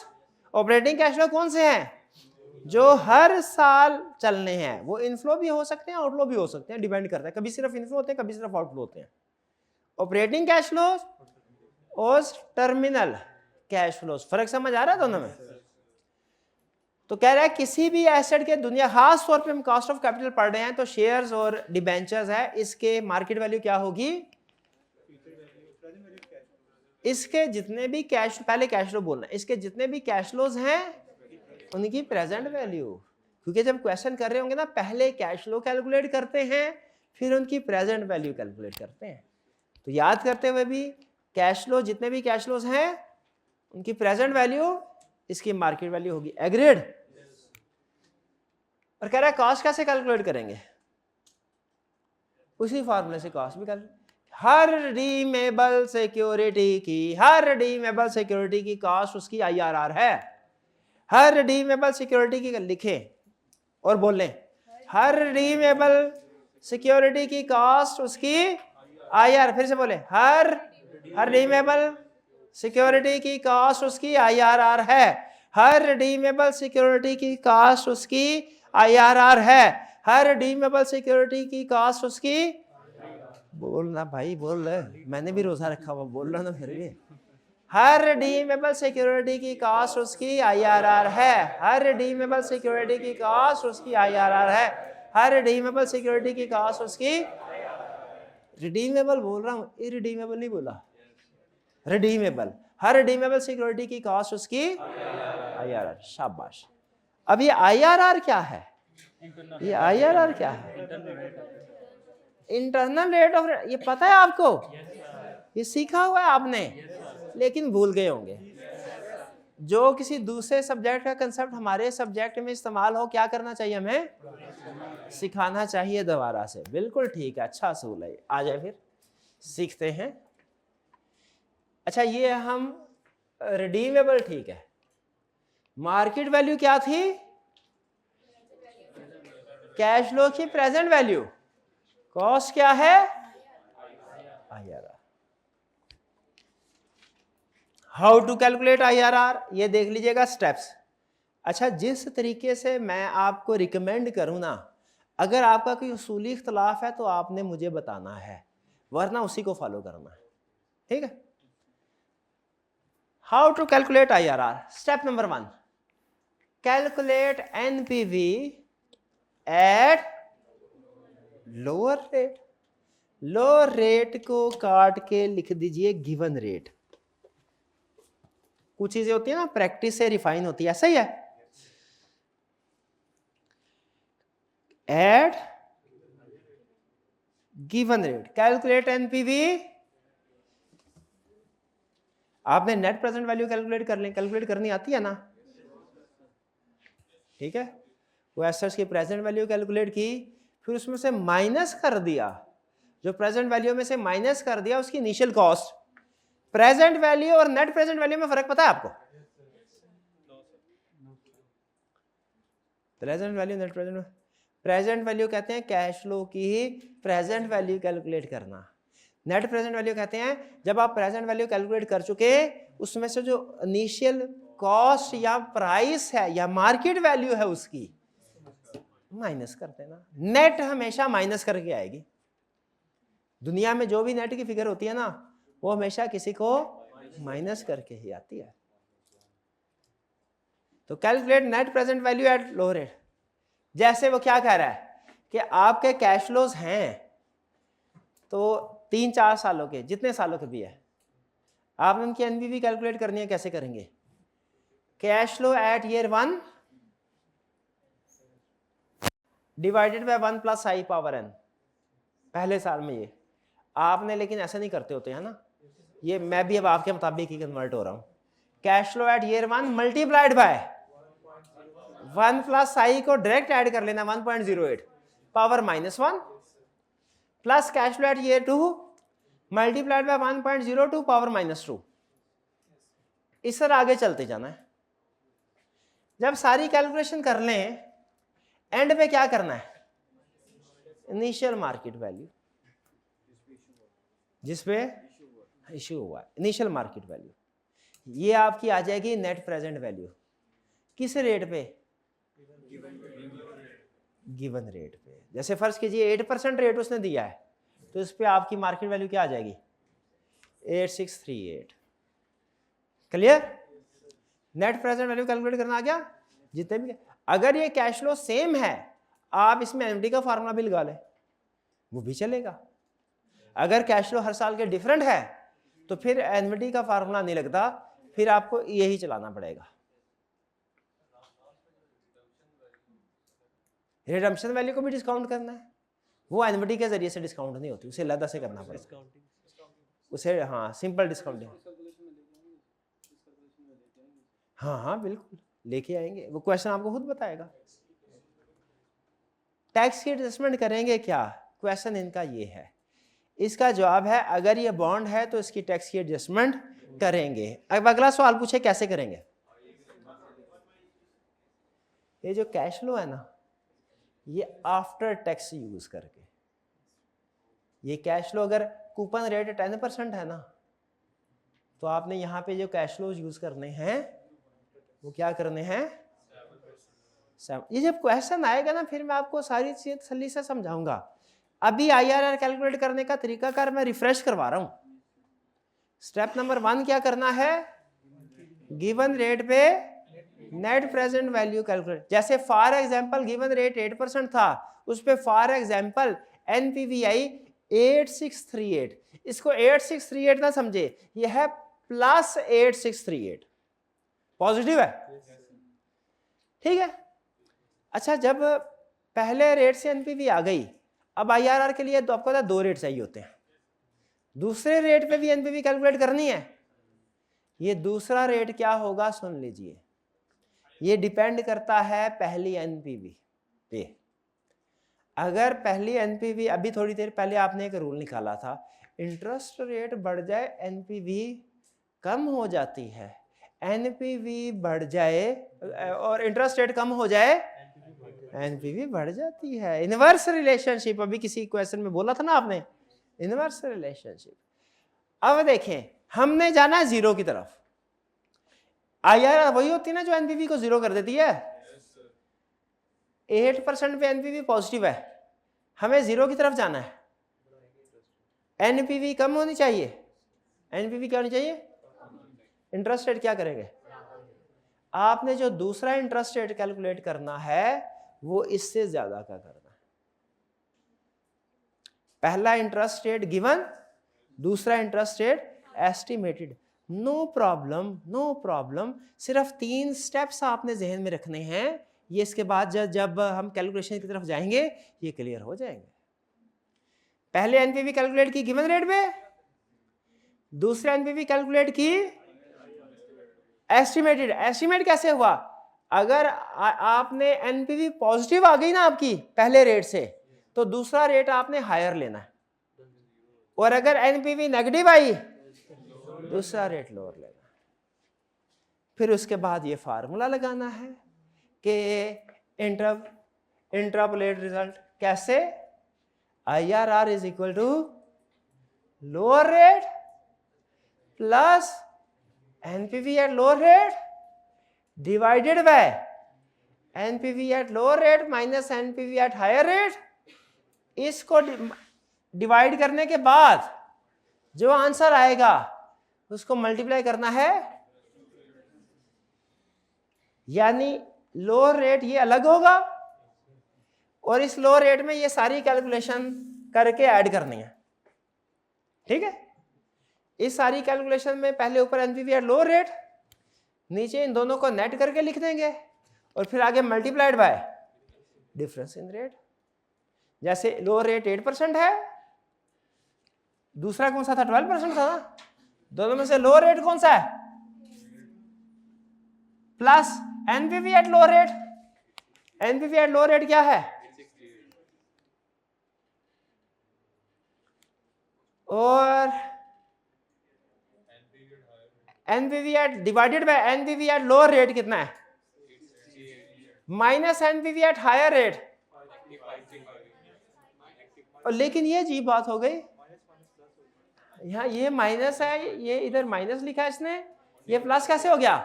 Operating cash flow कौन से हैं? जो हर साल चलने हैं। वो इनफ्लो भी हो सकते हैं, आउटफ्लो भी हो सकते हैं, डिपेंड करता है, कभी सिर्फ इनफ्लो होते हैं, कभी सिर्फ आउटफ्लो होते हैं। ऑपरेटिंग कैश फ्लोज और टर्मिनल कैश फ्लोज, फर्क समझ आ रहा है दोनों में? तो कह रहा है किसी भी एसेट के दुनिया, खास तौर पे हम कॉस्ट ऑफ कैपिटल पढ़ रहे हैं तो शेयर्स और डिबेंचर्स है, इसके मार्केट वैल्यू क्या होगी, इसके जितने भी कैश, पहले कैश फ्लो बोलना, इसके जितने भी कैश फ्लोज हैं उनकी प्रेजेंट वैल्यू, क्योंकि जब क्वेश्चन कर रहे होंगे ना पहले कैश फ्लो कैलकुलेट करते हैं फिर उनकी प्रेजेंट वैल्यू कैलकुलेट करते हैं। तो याद करते हुए भी कैश फ्लो, जितने भी कैश फ्लोज हैं उनकी प्रेजेंट वैल्यू इसकी मार्केट वैल्यू होगी। एग्रीड? और कह रहा है कॉस्ट कैसे कैलकुलेट करेंगे, उसी फॉर्मूले से कॉस्ट भी कैलकुलेट। हर रिडीमेबल सिक्योरिटी की, हर रिडीमेबल सिक्योरिटी की कॉस्ट उसकी आईआरआर है। हर रिडीमेबल सिक्योरिटी की लिखे और बोल लें, हर रिडीमेबल सिक्योरिटी की कॉस्ट उसकी आईआर, फिर से बोले, हर रिडीमेबल सिक्योरिटी की कॉस्ट उसकी आईआरआर है। हर रिडीमेबल सिक्योरिटी की कॉस्ट उसकी आईआरआर है। हर रिडीमेबल सिक्योरिटी की कॉस्ट उसकी, बोलना भाई बोल रहे, मैंने भी रोजा रखा हुआ, बोल रहा ना फिर भी। हर रिडीमेबल सिक्योरिटी की कॉस्ट उसकी आईआरआर है। हर रिडीमेबल सिक्योरिटी की कॉस्ट उसकी आईआरआर है। हर रिडीमेबल सिक्योरिटी की कॉस्ट उसकी, रिडीमेबल बोल रहा हूं, इरिडीमेबल नहीं बोला, रिडीमेबल। हर रिडीमेबल सिक्योरिटी की कॉस्ट उसकी आईआरआर। शाबाश। अब ये आईआरआर क्या है, ये आईआरआर क्या है, इंटरनल रेट ऑफ, ये पता है आपको, ये सीखा हुआ है आपने, लेकिन भूल गए होंगे। जो किसी दूसरे सब्जेक्ट का कंसेप्ट हमारे सब्जेक्ट में इस्तेमाल हो, क्या करना चाहिए, हमें सिखाना चाहिए दोबारा से। बिल्कुल ठीक है, अच्छा असूल है। आ जाए फिर सीखते हैं। अच्छा, ये हम रिडीमेबल, ठीक है, मार्केट वैल्यू क्या थी, कैश फ्लो की प्रेजेंट वैल्यू, कॉस्ट क्या है, IRR. How to calculate IRR, ये देख लीजिएगा स्टेप्स। अच्छा, जिस तरीके से मैं आपको रिकमेंड करूं ना, अगर आपका कोई उसूली इख्तलाफ है तो आपने मुझे बताना है, वरना उसी को फॉलो करना है, ठीक है। How to calculate IRR, step number 1, calculate NPV at lower rate. Lower rate को काट के लिख दीजिए गिवन रेट। कुछ चीजें होती है ना प्रैक्टिस से रिफाइन होती है, ऐसा ही है। At given rate, calculate NPV, आपने नेट प्रेजेंट वैल्यू कैलकुलेट कर लें, कैलकुलेट करनी आती है ना, ठीक है। वो एसेट्स की प्रेजेंट वैल्यू कैलकुलेट की, फिर उसमें से माइनस कर दिया, जो प्रेजेंट वैल्यू में से माइनस कर दिया उसकी इनिशियल कॉस्ट। प्रेजेंट वैल्यू और नेट प्रेजेंट वैल्यू में फर्क पता है आपको, present value net present, present value कहते हैं कैश फ्लो की ही प्रेजेंट वैल्यू कैलकुलेट करना। नेट प्रेजेंट वैल्यू कहते हैं जब आप प्रेजेंट वैल्यू कैलकुलेट कर चुके, उसमें से जो इनिशियल कॉस्ट या प्राइस है या मार्केट वैल्यू है उसकी माइनस कर देना। नेट हमेशा माइनस करके आएगी। दुनिया में जो भी नेट की फिगर होती है ना, वो हमेशा किसी को माइनस करके ही आती है। तो calculate net present value at low rate. जैसे वो क्या कह रहा है कि आपके कैश फ्लोज हैं तो 3-4 सालों के, जितने सालों के भी है, आपने उनकी एनपीवी कैलकुलेट करनी है। कैसे करेंगे, cash flow at year 1 divided by 1 plus I power N, पहले साल में ये आपने, लेकिन ऐसा नहीं करते होते हैं ना, ये मैं भी अब आपके मुताबिक ही कन्वर्ट हो रहा हूं। Cash flow at year 1 multiplied by 1 plus I को डायरेक्ट ऐड कर लेना 1.08 power -1 plus cash flow at year 2 multiplied by 1.02 power -2। इस तरह आगे चलते जाना है। जब सारी कैलकुलेशन कर लें, एंड पे क्या करना है, इनिशियल मार्केट वैल्यू जिसपे इश्यू हुआ है, इनिशियल मार्केट वैल्यू, ये आपकी आ जाएगी नेट प्रेजेंट वैल्यू। किस रेट पे, गिवन रेट पे। जैसे फर्ज कीजिए 8% रेट उसने दिया है, तो इस पे आपकी मार्केट वैल्यू क्या आ जाएगी, 8638। Clear, net present value calculate करना आ गया। जितने भी, अगर ये कैश फ्लो सेम है आप इसमें एनपीवी का फार्मूला भी लगा लें, वो भी चलेगा। अगर कैश फ्लो हर साल के डिफरेंट है तो फिर एनपीवी का फार्मूला नहीं लगता, फिर आपको यही चलाना पड़ेगा। रिडम्पशन वैल्यू को भी डिस्काउंट करना है, वो एनपीवी के जरिए से डिस्काउंट नहीं होती, उसे अलग से करना पड़ेगा उसे। हाँ सिंपल डिस्काउंटिंग, हाँ हाँ बिल्कुल लेके आएंगे, वो क्वेश्चन आपको खुद बताएगा। टैक्स की एडजस्टमेंट करेंगे क्या, क्वेश्चन इनका ये है। इसका जवाब है अगर ये बॉन्ड है तो इसकी टैक्स की एडजस्टमेंट करेंगे। अब अगला सवाल पूछे कैसे करेंगे। ये जो कैश फ्लो है ना, ये आफ्टर टैक्स यूज करके, ये कैश फ्लो अगर कूपन रेट 10% है ना, तो आपने यहाँ पे जो कैश फ्लो यूज करने हैं वो क्या करने हैं, ये जब क्वेश्चन आएगा ना फिर मैं आपको सारी चीजें तसल्ली से समझाऊंगा। अभी आईआरआर कैलकुलेट करने का तरीकाकार मैं रिफ्रेश करवा रहा हूं। स्टेप नंबर 1 क्या करना है, गिवन रेट पे नेट प्रेजेंट वैल्यू कैलकुलेट। जैसे फॉर एग्जांपल गिवन रेट 8% था, उस पे फॉर एग्जांपल एनपीवीआई 8638, इसको 8638 ना समझे, यह है प्लस 8638, पॉजिटिव है, ठीक है। अच्छा जब पहले रेट से एनपीवी आ गई, अब आईआरआर के लिए तो आपको पता 2 रेट चाहिए होते हैं, दूसरे रेट पे भी एनपीवी कैलकुलेट करनी है। ये दूसरा रेट क्या होगा सुन लीजिए, ये डिपेंड करता है पहली एनपीवी पे। अगर पहली एनपीवी, अभी थोड़ी देर पहले आपने एक रूल निकाला था, इंटरेस्ट रेट बढ़ जाए एनपीवी कम हो जाती है, एनपीवी बढ़ जाए और इंटरेस्ट रेट कम हो जाए एनपीवी बढ़ जाती है। इनवर्स रिलेशनशिप, अभी किसी क्वेश्चन में बोला था ना आपने, इनवर्स रिलेशनशिप। अब देखें हमने जाना है 0 की तरफ, आईआरआर वही होती है ना जो एनपीवी को 0 कर देती है। 8% पे एनपीवी पॉजिटिव है, हमें 0 की तरफ जाना है, एनपीवी कम होनी चाहिए। एनपीवी क्या होनी चाहिए, इंटरेस्ट रेट क्या करेंगे, आपने जो दूसरा इंटरेस्ट रेट कैलकुलेट करना है वो इससे ज्यादा का करना है। पहला इंटरेस्ट रेट गिवन, दूसरा interest rate estimated, no problem no problem. सिर्फ 3 स्टेप्स आपने जहन में रखने हैं, ये इसके बाद जब हम कैलकुलेशन की तरफ जाएंगे ये क्लियर हो जाएंगे। पहले एनपीवी कैलकुलेट की गिवन रेट पे, दूसरा एनपीवी कैलकुलेट की एस्टिमेटेड। एस्टिमेट कैसे हुआ, अगर आपने एनपीवी पॉजिटिव आ गई ना आपकी पहले रेट से, तो दूसरा रेट आपने हायर लेना है, और अगर एनपीवी नेगेटिव आई दूसरा रेट लोअर लेना। फिर उसके बाद ये फार्मूला लगाना है कि इंटरपोलेट रिजल्ट कैसे, IRR is equal to lower rate plus NPV at lower rate divided by NPV at lower rate minus NPV at higher rate. इसको डिवाइड करने के बाद जो आंसर आएगा उसको मल्टीप्लाई करना है, यानी लोअर रेट ये अलग होगा और इस लोअर रेट में ये सारी कैलकुलेशन करके ऐड करनी है, ठीक है। इस सारी कैलकुलेशन में पहले ऊपर एनपीवी एट लोअर रेट, नीचे इन दोनों को नेट करके लिख देंगे और फिर आगे multiplied by difference in rate. जैसे लोअर रेट 8% है, दूसरा कौन सा था 12% था ना, दोनों में से लोअर रेट कौन सा है, plus NPV at lower rate. NPV at lower rate क्या है, और NPV at divided by NPV at lower rate कितना है, minus NPV at higher rate. और लेकिन ये अजीब बात हो गई, यहाँ ये माइनस है, ये इधर माइनस लिखा है इसने, ये प्लस कैसे हो गया,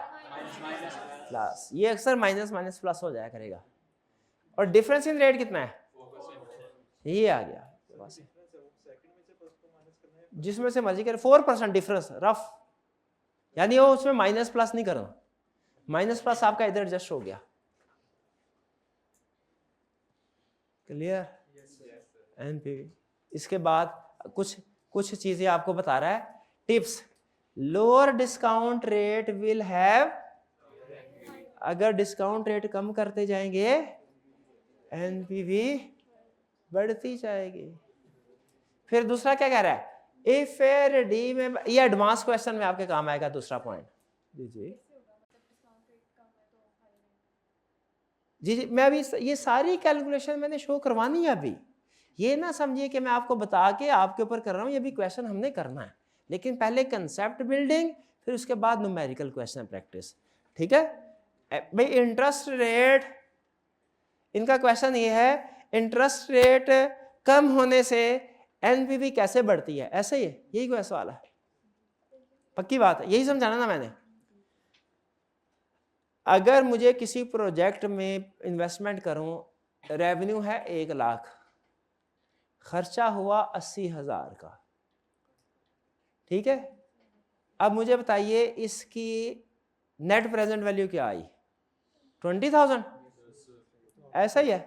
प्लस। ये अक्सर माइनस माइनस प्लस हो जाया करेगा। और डिफरेंस इन रेट कितना है, ये आ गया, जिसमें से मर्जी करे 4% डिफरेंस रफ, यानी वो उसमें माइनस प्लस नहीं करना, माइनस प्लस आपका इधर एडजस्ट हो गया। क्लियर? एनपीवी। इसके बाद कुछ चीजें आपको बता रहा है, tips. Lower discount rate will have, अगर डिस्काउंट रेट कम करते जाएंगे एनपीवी बढ़ती जाएगी। फिर दूसरा क्या कह रहा है, इफ ए रिडीम, ये एडवांस क्वेश्चन में आपके काम आएगा। दूसरा पॉइंट जी जी जी जी, मैं अभी ये सारी कैलकुलेशन मैंने शो करवानी है। अभी ये ना समझिए कि मैं आपको बता के आपके ऊपर कर रहा हूँ, ये भी क्वेश्चन हमने करना है, लेकिन पहले कंसेप्ट बिल्डिंग, फिर उसके बाद न्यूमेरिकल क्वेश्चन प्रैक्टिस। ठीक है भाई। इंटरेस्ट रेट, इनका क्वेश्चन ये है, इंटरेस्ट रेट कम होने से एनपीवी कैसे बढ़ती है, ऐसे ही है, यही कोई सवाल है? पक्की बात है, यही समझाना ना मैंने। अगर मुझे किसी प्रोजेक्ट में इन्वेस्टमेंट करूं, रेवेन्यू है 1 लाख, खर्चा हुआ 80,000 का, ठीक है। अब मुझे बताइए इसकी नेट प्रेजेंट वैल्यू क्या आई? 20,000, ऐसा ही है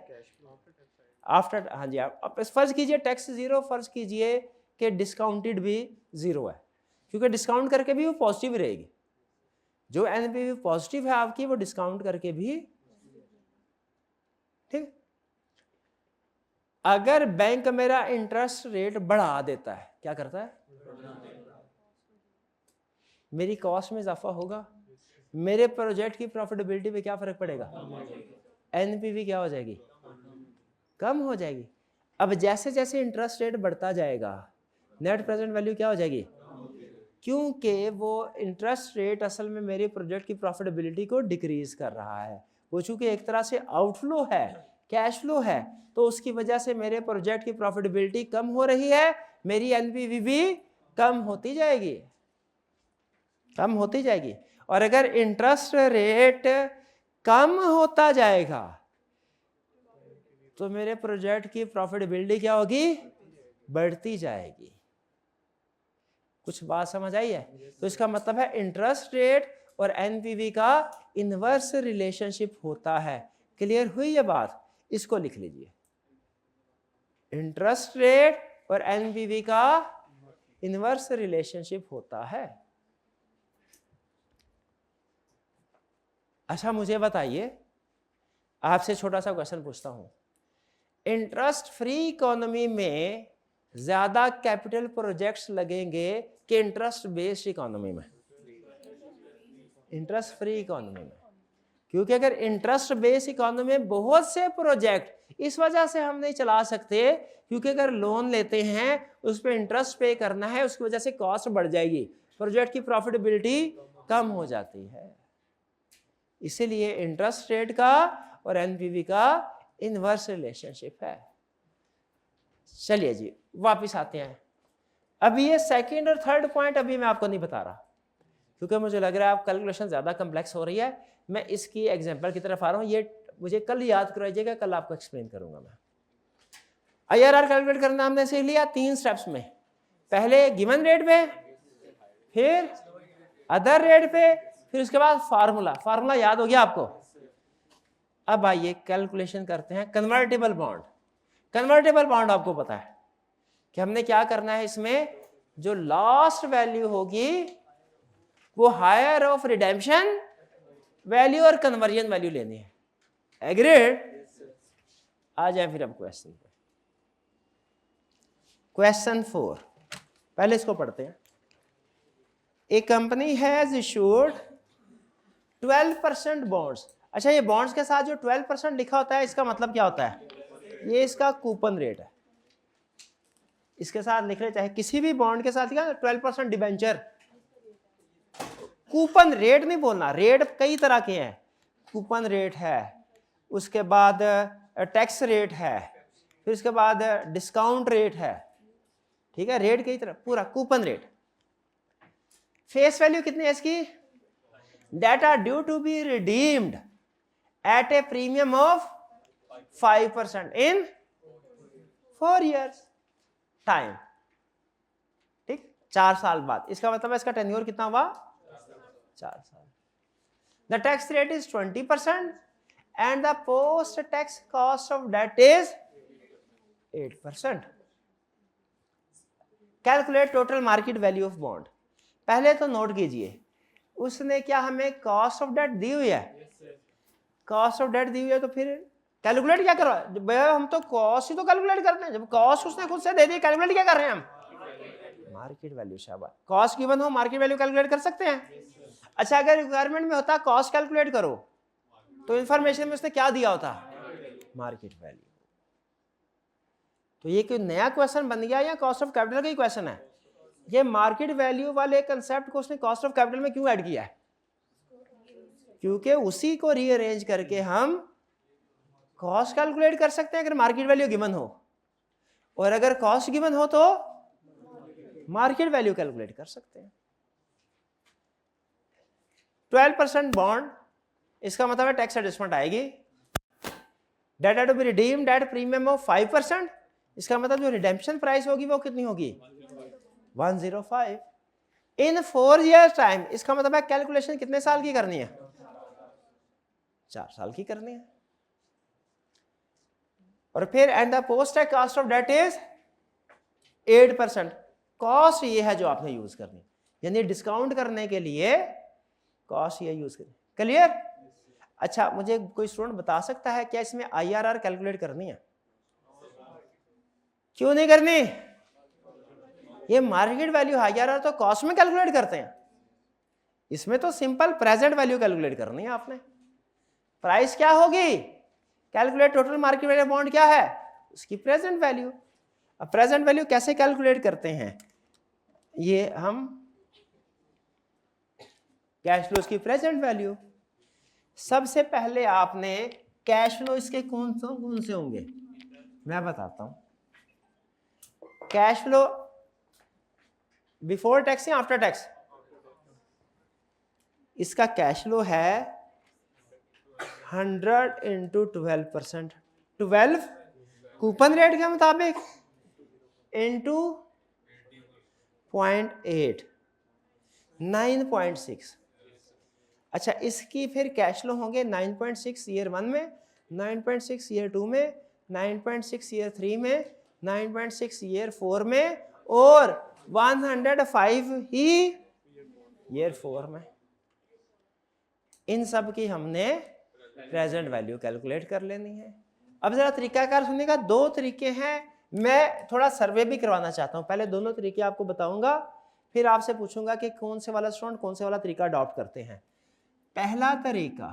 आफ्टर। हाँ जी, आप फर्ज कीजिए टैक्स 0, फर्ज कीजिए कि डिस्काउंटेड भी 0 है, क्योंकि डिस्काउंट करके भी वो पॉजिटिव रहेगी। जो एनपीवी पॉजिटिव है आपकी, वो डिस्काउंट करके भी, ठीक। अगर बैंक मेरा इंटरेस्ट रेट बढ़ा देता है, क्या करता है? मेरी कॉस्ट में इजाफा होगा, मेरे प्रोजेक्ट की प्रॉफिटेबिलिटी पे क्या फर्क पड़ेगा? एनपीवी क्या हो जाएगी? कम हो जाएगी। अब जैसे जैसे इंटरेस्ट रेट बढ़ता जाएगा, नेट प्रेजेंट वैल्यू क्या हो जाएगी? क्योंकि वो इंटरेस्ट रेट असल में मेरे प्रोजेक्ट की प्रॉफिटेबिलिटी को डिक्रीज कर रहा है। वो चूंकि एक तरह से आउटफ्लो है, कैश फ्लो है, तो उसकी वजह से मेरे प्रोजेक्ट की प्रॉफिटेबिलिटी कम हो रही है, मेरी एनपीवी भी कम होती जाएगी, कम होती जाएगी। और अगर इंटरेस्ट रेट कम होता जाएगा तो मेरे प्रोजेक्ट की प्रॉफिटेबिलिटी क्या होगी? बढ़ती जाएगी। कुछ बात समझ आई है? तो इसका मतलब है इंटरेस्ट रेट और एनपीवी का इनवर्स रिलेशनशिप होता है। क्लियर हुई ये बात? इसको लिख लीजिए, इंटरेस्ट रेट और एनपीवी का इनवर्स रिलेशनशिप होता है। अच्छा मुझे बताइए, आपसे छोटा सा क्वेश्चन पूछता हूं, इंटरेस्ट फ्री इकोनॉमी में ज्यादा कैपिटल प्रोजेक्ट्स लगेंगे कि इंटरेस्ट बेस्ड इकोनॉमी में? इंटरेस्ट फ्री इकोनॉमी में, क्योंकि अगर इंटरेस्ट बेस्ड इकोनॉमी में बहुत से प्रोजेक्ट इस वजह से हम नहीं चला सकते, क्योंकि अगर लोन लेते हैं उस पर इंटरेस्ट पे करना है, उसकी वजह से कॉस्ट बढ़ जाएगी, प्रोजेक्ट की प्रॉफिटेबिलिटी कम हो जाती है। इसीलिए इंटरेस्ट रेट का और एनपीवी का इनवर्स रिलेशनशिप है। चलिए जी वापस आते हैं। अभी ये सेकंड और थर्ड पॉइंट अभी मैं आपको नहीं बता रहा, क्योंकि मुझे लग रहा है आप कैलकुलेशन ज़्यादा कम्प्लेक्स हो रही है। मैं इसकी एग्जांपल की तरफ आ रहा हूँ, ये मुझे कल याद कराइएगा, कल आपको एक्सप्लेन करूंगा मैं। आईआरआर कैलकुलेट करना हमने सीख लिया 3 स्टेप्स में, पहले गिवन रेट पे, फिर अदर रेट पे, फिर उसके बाद फार्मूला याद हो गया आपको। अब आइए कैलकुलेशन करते हैं कन्वर्टेबल बॉन्ड। कन्वर्टेबल बॉन्ड आपको पता है कि हमने क्या करना है, इसमें जो लास्ट वैल्यू होगी वो हायर ऑफ रिडेम्पशन वैल्यू और कन्वर्जन वैल्यू लेनी है। एग्रीड? आ जाए फिर अब क्वेश्चन पे। क्वेश्चन 4, पहले इसको पढ़ते हैं। ए कंपनी हैज इशूड 12% बॉन्ड्स। अच्छा ये बॉन्ड्स के साथ जो 12% लिखा होता है, इसका मतलब क्या होता है? ये इसका कूपन रेट है। इसके साथ लिख रहे, चाहे किसी भी बॉन्ड के साथ लिखा 12% डिबेंचर, कूपन रेट नहीं बोलना। रेट कई तरह के हैं, कूपन रेट है, उसके बाद टैक्स रेट है, फिर उसके बाद डिस्काउंट रेट है, ठीक है। रेट कई तरह, पूरा कूपन रेट। फेस वैल्यू कितनी है इसकी? Debt are due to be redeemed at a premium of 5% in 4 years time, ठीक, 4 साल बाद। इसका मतलब है इसका टेन्योर कितना हुआ? 4 साल। The tax rate is 20% and the post tax cost of debt is 8%। Calculate total market value of bond. पहले तो नोट कीजिए, उसने क्या हमें कॉस्ट ऑफ डेट दी हुई है? कॉस्ट ऑफ डेट दी हुई है, तो फिर कैलकुलेट क्या करो? हम तो कॉस्ट ही तो कैलकुलेट करते हैं। जब कॉस्ट उसने खुद से दे दी, कैलकुलेट क्या कर रहे हैं हम? Market value. शाबाश। कॉस्ट गिवन हो, मार्केट वैल्यू कैलकुलेट कर सकते हैं। अच्छा, अगर रिक्वायरमेंट में होता कॉस्ट कैलकुलेट करो, तो इंफॉर्मेशन में उसने क्या दिया होता? Market value. तो ये कोई नया क्वेश्चन बन गया या कॉस्ट ऑफ कैपिटल का ही क्वेश्चन है? ये मार्केट वैल्यू वाले कंसेप्ट को उसने कॉस्ट ऑफ कैपिटल में क्यों ऐड किया है? क्योंकि उसी को रीअरेंज करके हम कॉस्ट कैलकुलेट कर सकते हैं अगर मार्केट वैल्यू गिवन हो, और अगर कॉस्ट गिवन हो तो मार्केट वैल्यू कैलकुलेट कर सकते हैं। 12% बॉन्ड, इसका मतलब है टैक्स एडजस्टमेंट आएगी। Debt to be redeemed at premium of 5%, इसका मतलब जो रिडेम्पशन प्राइस होगी वो कितनी होगी? 105 इन 4 years टाइम। इसका मतलब है कैलकुलेशन कितने साल की करनी है? 4 साल की करनी है। और फिर and the post tax cost of debt is 8%। Cost ये है जो आपने यूज करनी, यानी डिस्काउंट करने के लिए कॉस्ट ये यूज करनी। क्लियर? अच्छा, मुझे कोई स्टूडेंट बता सकता है क्या इसमें IRR कैलकुलेट करनी है? क्यों नहीं करनी? ये मार्केट वैल्यू IRR तो कॉस्ट में कैलकुलेट करते हैं, इसमें तो सिंपल प्रेजेंट वैल्यू कैलकुलेट करनी है आपने। प्राइस क्या होगी? Calculate total market value bond क्या है? उसकी प्रेजेंट वैल्यू। अब प्रेजेंट वैल्यू कैसे कैलकुलेट करते हैं? ये हम कैश फ्लो की प्रेजेंट वैल्यू। सबसे पहले आपने कैश फ्लो इसके कौन से होंगे मैं बताता हूं। कैश फ्लो बिफोर टैक्स या आफ्टर टैक्स? इसका कैश फ्लो है 100 इंटू 12%, 12 कूपन रेट के मुताबिक इंटू 0.8, 9.6। अच्छा, इसकी फिर कैश फ्लो होंगे 9.6 ईयर 1 में, 9.6 ईयर 2 में, 9.6 ईयर 3 में, 9.6 ईयर 4 में, और 105 ही ईयर 4 में। इन सब की हमने प्रेजेंट वैल्यू कैलकुलेट कर लेनी है। अब जरा तरीकाकार सुनिएगा, 2 तरीके हैं। मैं थोड़ा सर्वे भी करवाना चाहता हूं। पहले दोनों तरीके आपको बताऊंगा, फिर आपसे पूछूंगा कि कौन से वाला स्टूडेंट कौन से वाला तरीका अडॉप्ट करते हैं। पहला तरीका,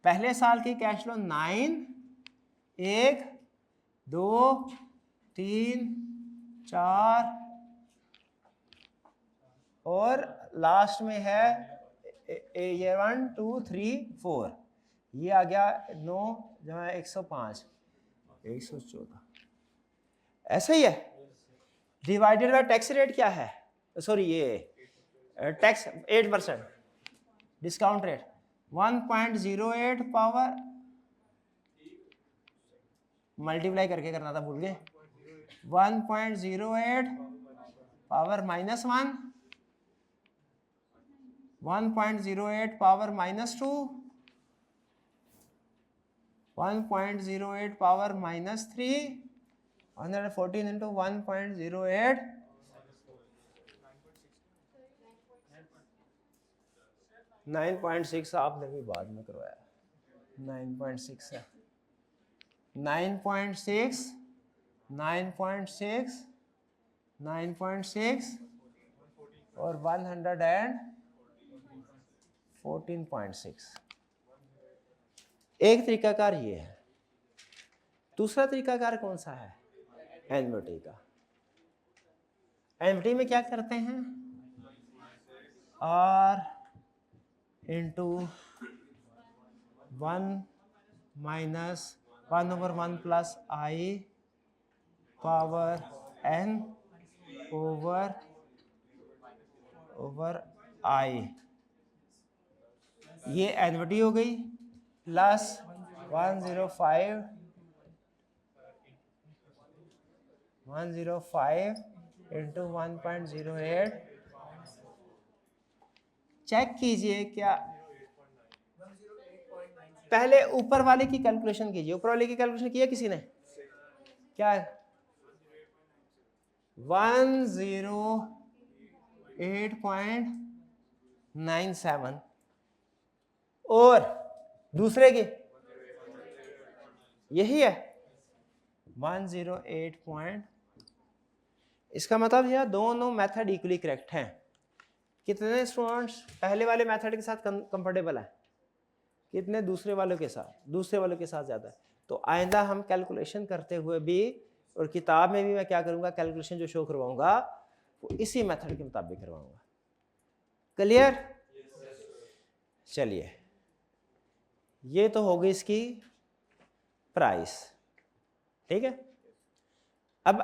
पहले साल की कैश फ्लो 9, 1, 2, 3, 4 और लास्ट में है ये 1, 2, 3, 4। ये आ गया 9 जमा 105, 114। ऐसा ही है। डिवाइडेड बाय टैक्स रेट क्या है? सॉरी, ये tax 8%, discount rate 1.08 power multiply करके करना था, भूल गए। 1.08 पावर -1, 1.08 पावर -2, 1.08 पावर -3, 114 इंटू 1.08, 9.6 आपने भी बाद में करवाया, 9.6 है, 9.6, 9.6, 9.6 और 114.6। एक तरीकाकार ये है। दूसरा तरीकाकार कौन सा है? एन्युटी का। एन्युटी में क्या करते हैं? R into 1 minus 1/1 plus I power N over I, ये एन्युटी हो गई, प्लस 105 इंटू 1.08। चेक कीजिए क्या, पहले ऊपर वाले की कैलकुलेशन कीजिए। ऊपर वाले की कैलकुलेशन किया किसी ने? क्या है 108.97 और दूसरे की यही है 108. इसका मतलब यह दोनों मेथड इक्वली करेक्ट हैं. कितने स्टूडेंट्स पहले वाले मेथड के साथ कंफर्टेबल है, कितने दूसरे वालों के साथ? दूसरे वालों के साथ ज़्यादा है. तो आइंदा हम कैलकुलेशन करते हुए भी और किताब में भी मैं क्या करूँगा, कैलकुलेशन जो शो करवाऊँगा वो इसी मेथड के मुताबिक करवाऊँगा. क्लियर? चलिए, ये तो हो गई इसकी प्राइस. ठीक है. अब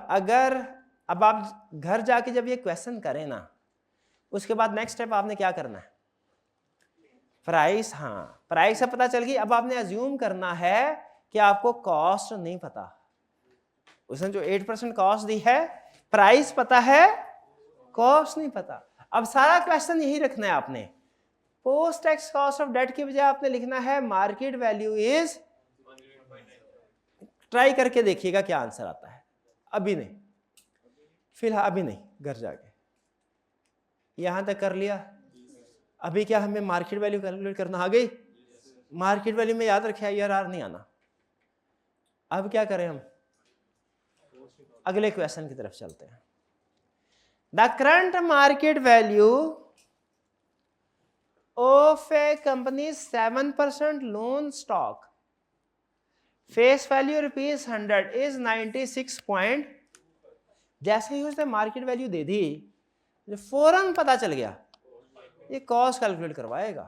आप घर जाके जब ये क्वेश्चन करें ना, उसके बाद नेक्स्ट स्टेप आपने क्या करना है, प्राइस. हाँ, प्राइस से पता चल गई. अब आपने अज्यूम करना है कि आपको कॉस्ट नहीं पता. उसने जो 8% कॉस्ट दी है, प्राइस पता है, कॉस्ट नहीं पता. अब सारा क्वेश्चन यही रखना है आपने. Post tax cost of debt की बजाय आपने लिखना है मार्केट वैल्यू इज. ट्राई करके देखिएगा क्या आंसर आता है. अभी नहीं, फिलहाल अभी नहीं, घर जाके. यहां तक कर लिया. अभी क्या हमें मार्केट वैल्यू कैलकुलेट करना आ गई? मार्केट वैल्यू में याद रखे IRR नहीं आना. अब क्या करें हम, अगले क्वेश्चन की तरफ चलते हैं. The current market value of A company 7% loan stock, face value ₹100 is 96. जैसे ही उसने मार्केट वैल्यू दे दी, जो फौरन पता चल गया ये कॉस्ट कैलकुलेट करवाएगा,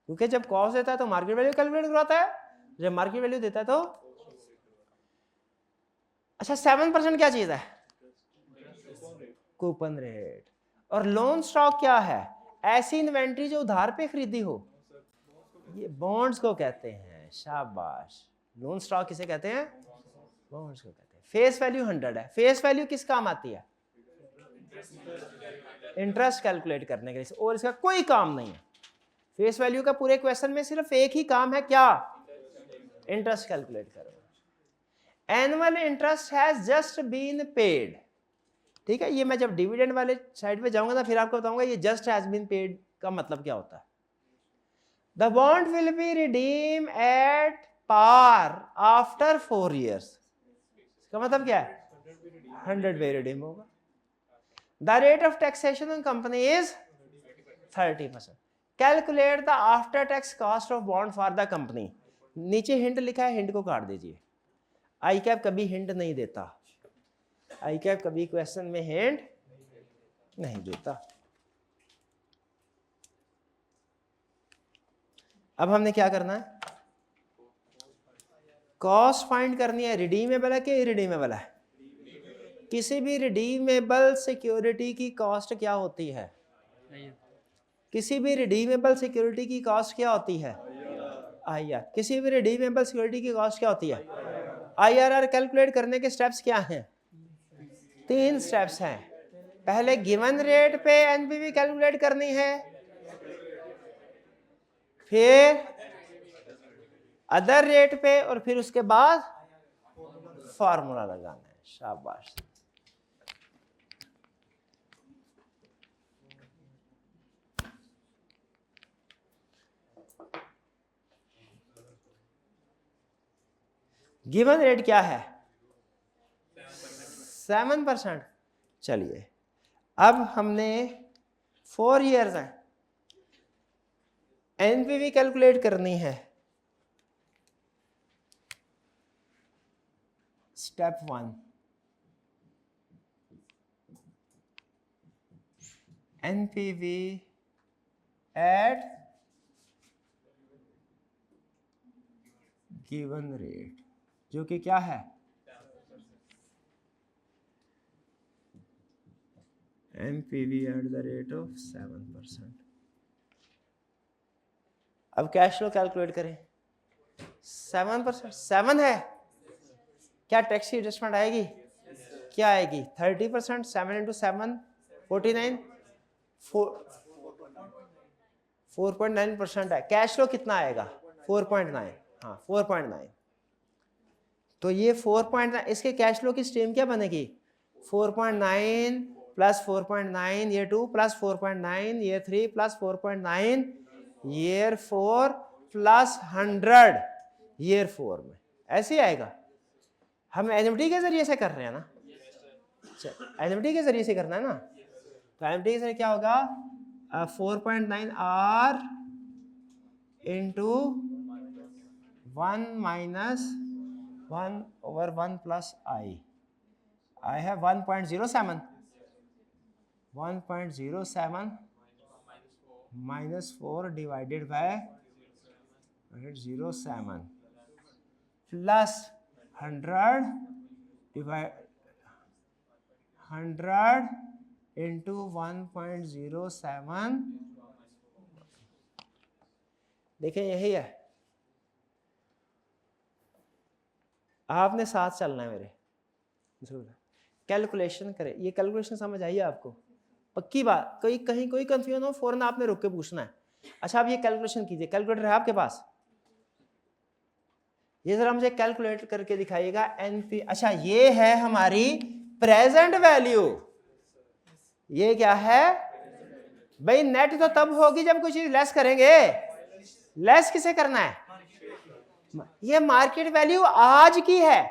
क्योंकि जब कॉस्ट देता है तो मार्केट वैल्यू कैलकुलेट करवाता है, जब मार्केट वैल्यू देता है तो. अच्छा, 7% क्या चीज है? Coupon rate. और लोन स्टॉक क्या है? ऐसी इन्वेंट्री जो उधार पे खरीदी हो, ये बॉन्ड्स को कहते हैं. शाबाश. लोन स्टॉक किसे कहते हैं? बॉन्ड्स को कहते हैं. फेस वैल्यू 100 है. फेस वैल्यू किस काम आती है? इंटरेस्ट कैलकुलेट करने के लिए, और इसका कोई काम नहीं है. फेस वैल्यू का पूरे क्वेश्चन में सिर्फ एक ही काम है, क्या? इंटरेस्ट कैलकुलेट करो. Annual interest has just been paid. ठीक है, ये मैं जब डिविडेंड वाले साइड पे जाऊंगा ना, फिर आपको बताऊंगा ये जस्ट हैज बीन पेड का मतलब क्या होता है. The bond will be redeem at par after 4 years. इसका मतलब क्या है? 100 पे रिडीम होगा. The rate of taxation on company is 30%. Calculate the after tax cost of bond for the company. नीचे हिंट लिखा है, हिंट को काट दीजिए. आई कैप कभी हिंट नहीं देता. आई कैप कभी क्वेश्चन में हिंट नहीं देता. अब हमने क्या करना है, कॉस्ट फाइंड करनी है. रिडीमेबल है कि इरिडीमेबल है? किसी भी रिडीमेबल सिक्योरिटी की कॉस्ट क्या होती है? किसी भी रिडीमेबल सिक्योरिटी की कॉस्ट क्या होती है? IRR. किसी भी रिडीमेबल सिक्योरिटी की कॉस्ट क्या होती है? IRR. कैलकुलेट करने के स्टेप्स क्या हैं? 3 स्टेप्स हैं. पहले गिवन रेट पे NPV कैलकुलेट करनी है, फिर अदर रेट पे, और फिर उसके बाद फॉर्मूला लगाना है. शाबाश. गिवन रेट क्या है? 7%. चलिए, अब हमने 4 years है, NPV कैलकुलेट करनी है. Step 1, NPV at given rate, जो कि क्या है? NPV at the rate of 7%. अब कैश फ्लो कैलकुलेट करें. 7%, 7 है. क्या टैक्स की एडजस्टमेंट आएगी? क्या आएगी? 30%. 7 into 7 49. 4.9% है. कैश फ्लो कितना आएगा? 4.9. हाँ, 4.9. तो ये 4.9, इसके कैश फ्लो की स्ट्रीम क्या बनेगी? 4.9 plus 4.9 year 2 plus 4.9 year 3 plus 4.9 year 4 plus 100 year 4 में, ऐसे ही आएगा। हम एनएमटी के जरिए से कर रहे हैं ना, एनएमटी के जरिए से करना है ना, तो एनएमटी के जरिए क्या होगा? 4.9 are into 1 minus 1 over 1 plus I have 1.07 minus 4 divided by 0.07 plus 100 into 1.07। देखिए यही है, आपने साथ चलना है मेरे, कैलकुलेशन करें। ये कैलकुलेशन समझ आई है आपको? पक्की बात, कोई कहीं कोई कंफ्यूजन हो फौरन आपने रुक के पूछना है। अच्छा आप ये कैलकुलेशन कीजिए, कैलकुलेटर है आपके पास? ये जरा मुझे कैलकुलेट करके दिखाइएगा एनपी। अच्छा ये है हमारी प्रेजेंट वैल्यू, ये क्या है भाई? नेट तो तब होगी जब कोई चीज लेस करेंगे। लेस किसे करना है? ये मार्केट वैल्यू आज की है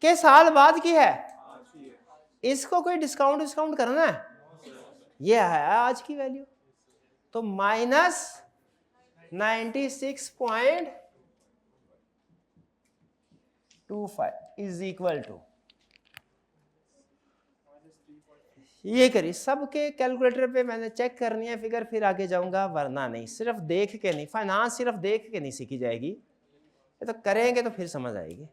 के साल बाद की है? इसको कोई डिस्काउंट करना है? ये है आज की वैल्यू। तो माइनस 96.25 इज इक्वल टू, ये करिए। सबके कैलकुलेटर पे मैंने चेक करनी है फिगर, फिर आगे जाऊंगा, वरना नहीं। सिर्फ देख के नहीं, फाइनेंस सिर्फ देख के नहीं सीखी जाएगी, ये तो करेंगे तो फिर समझ आएगी।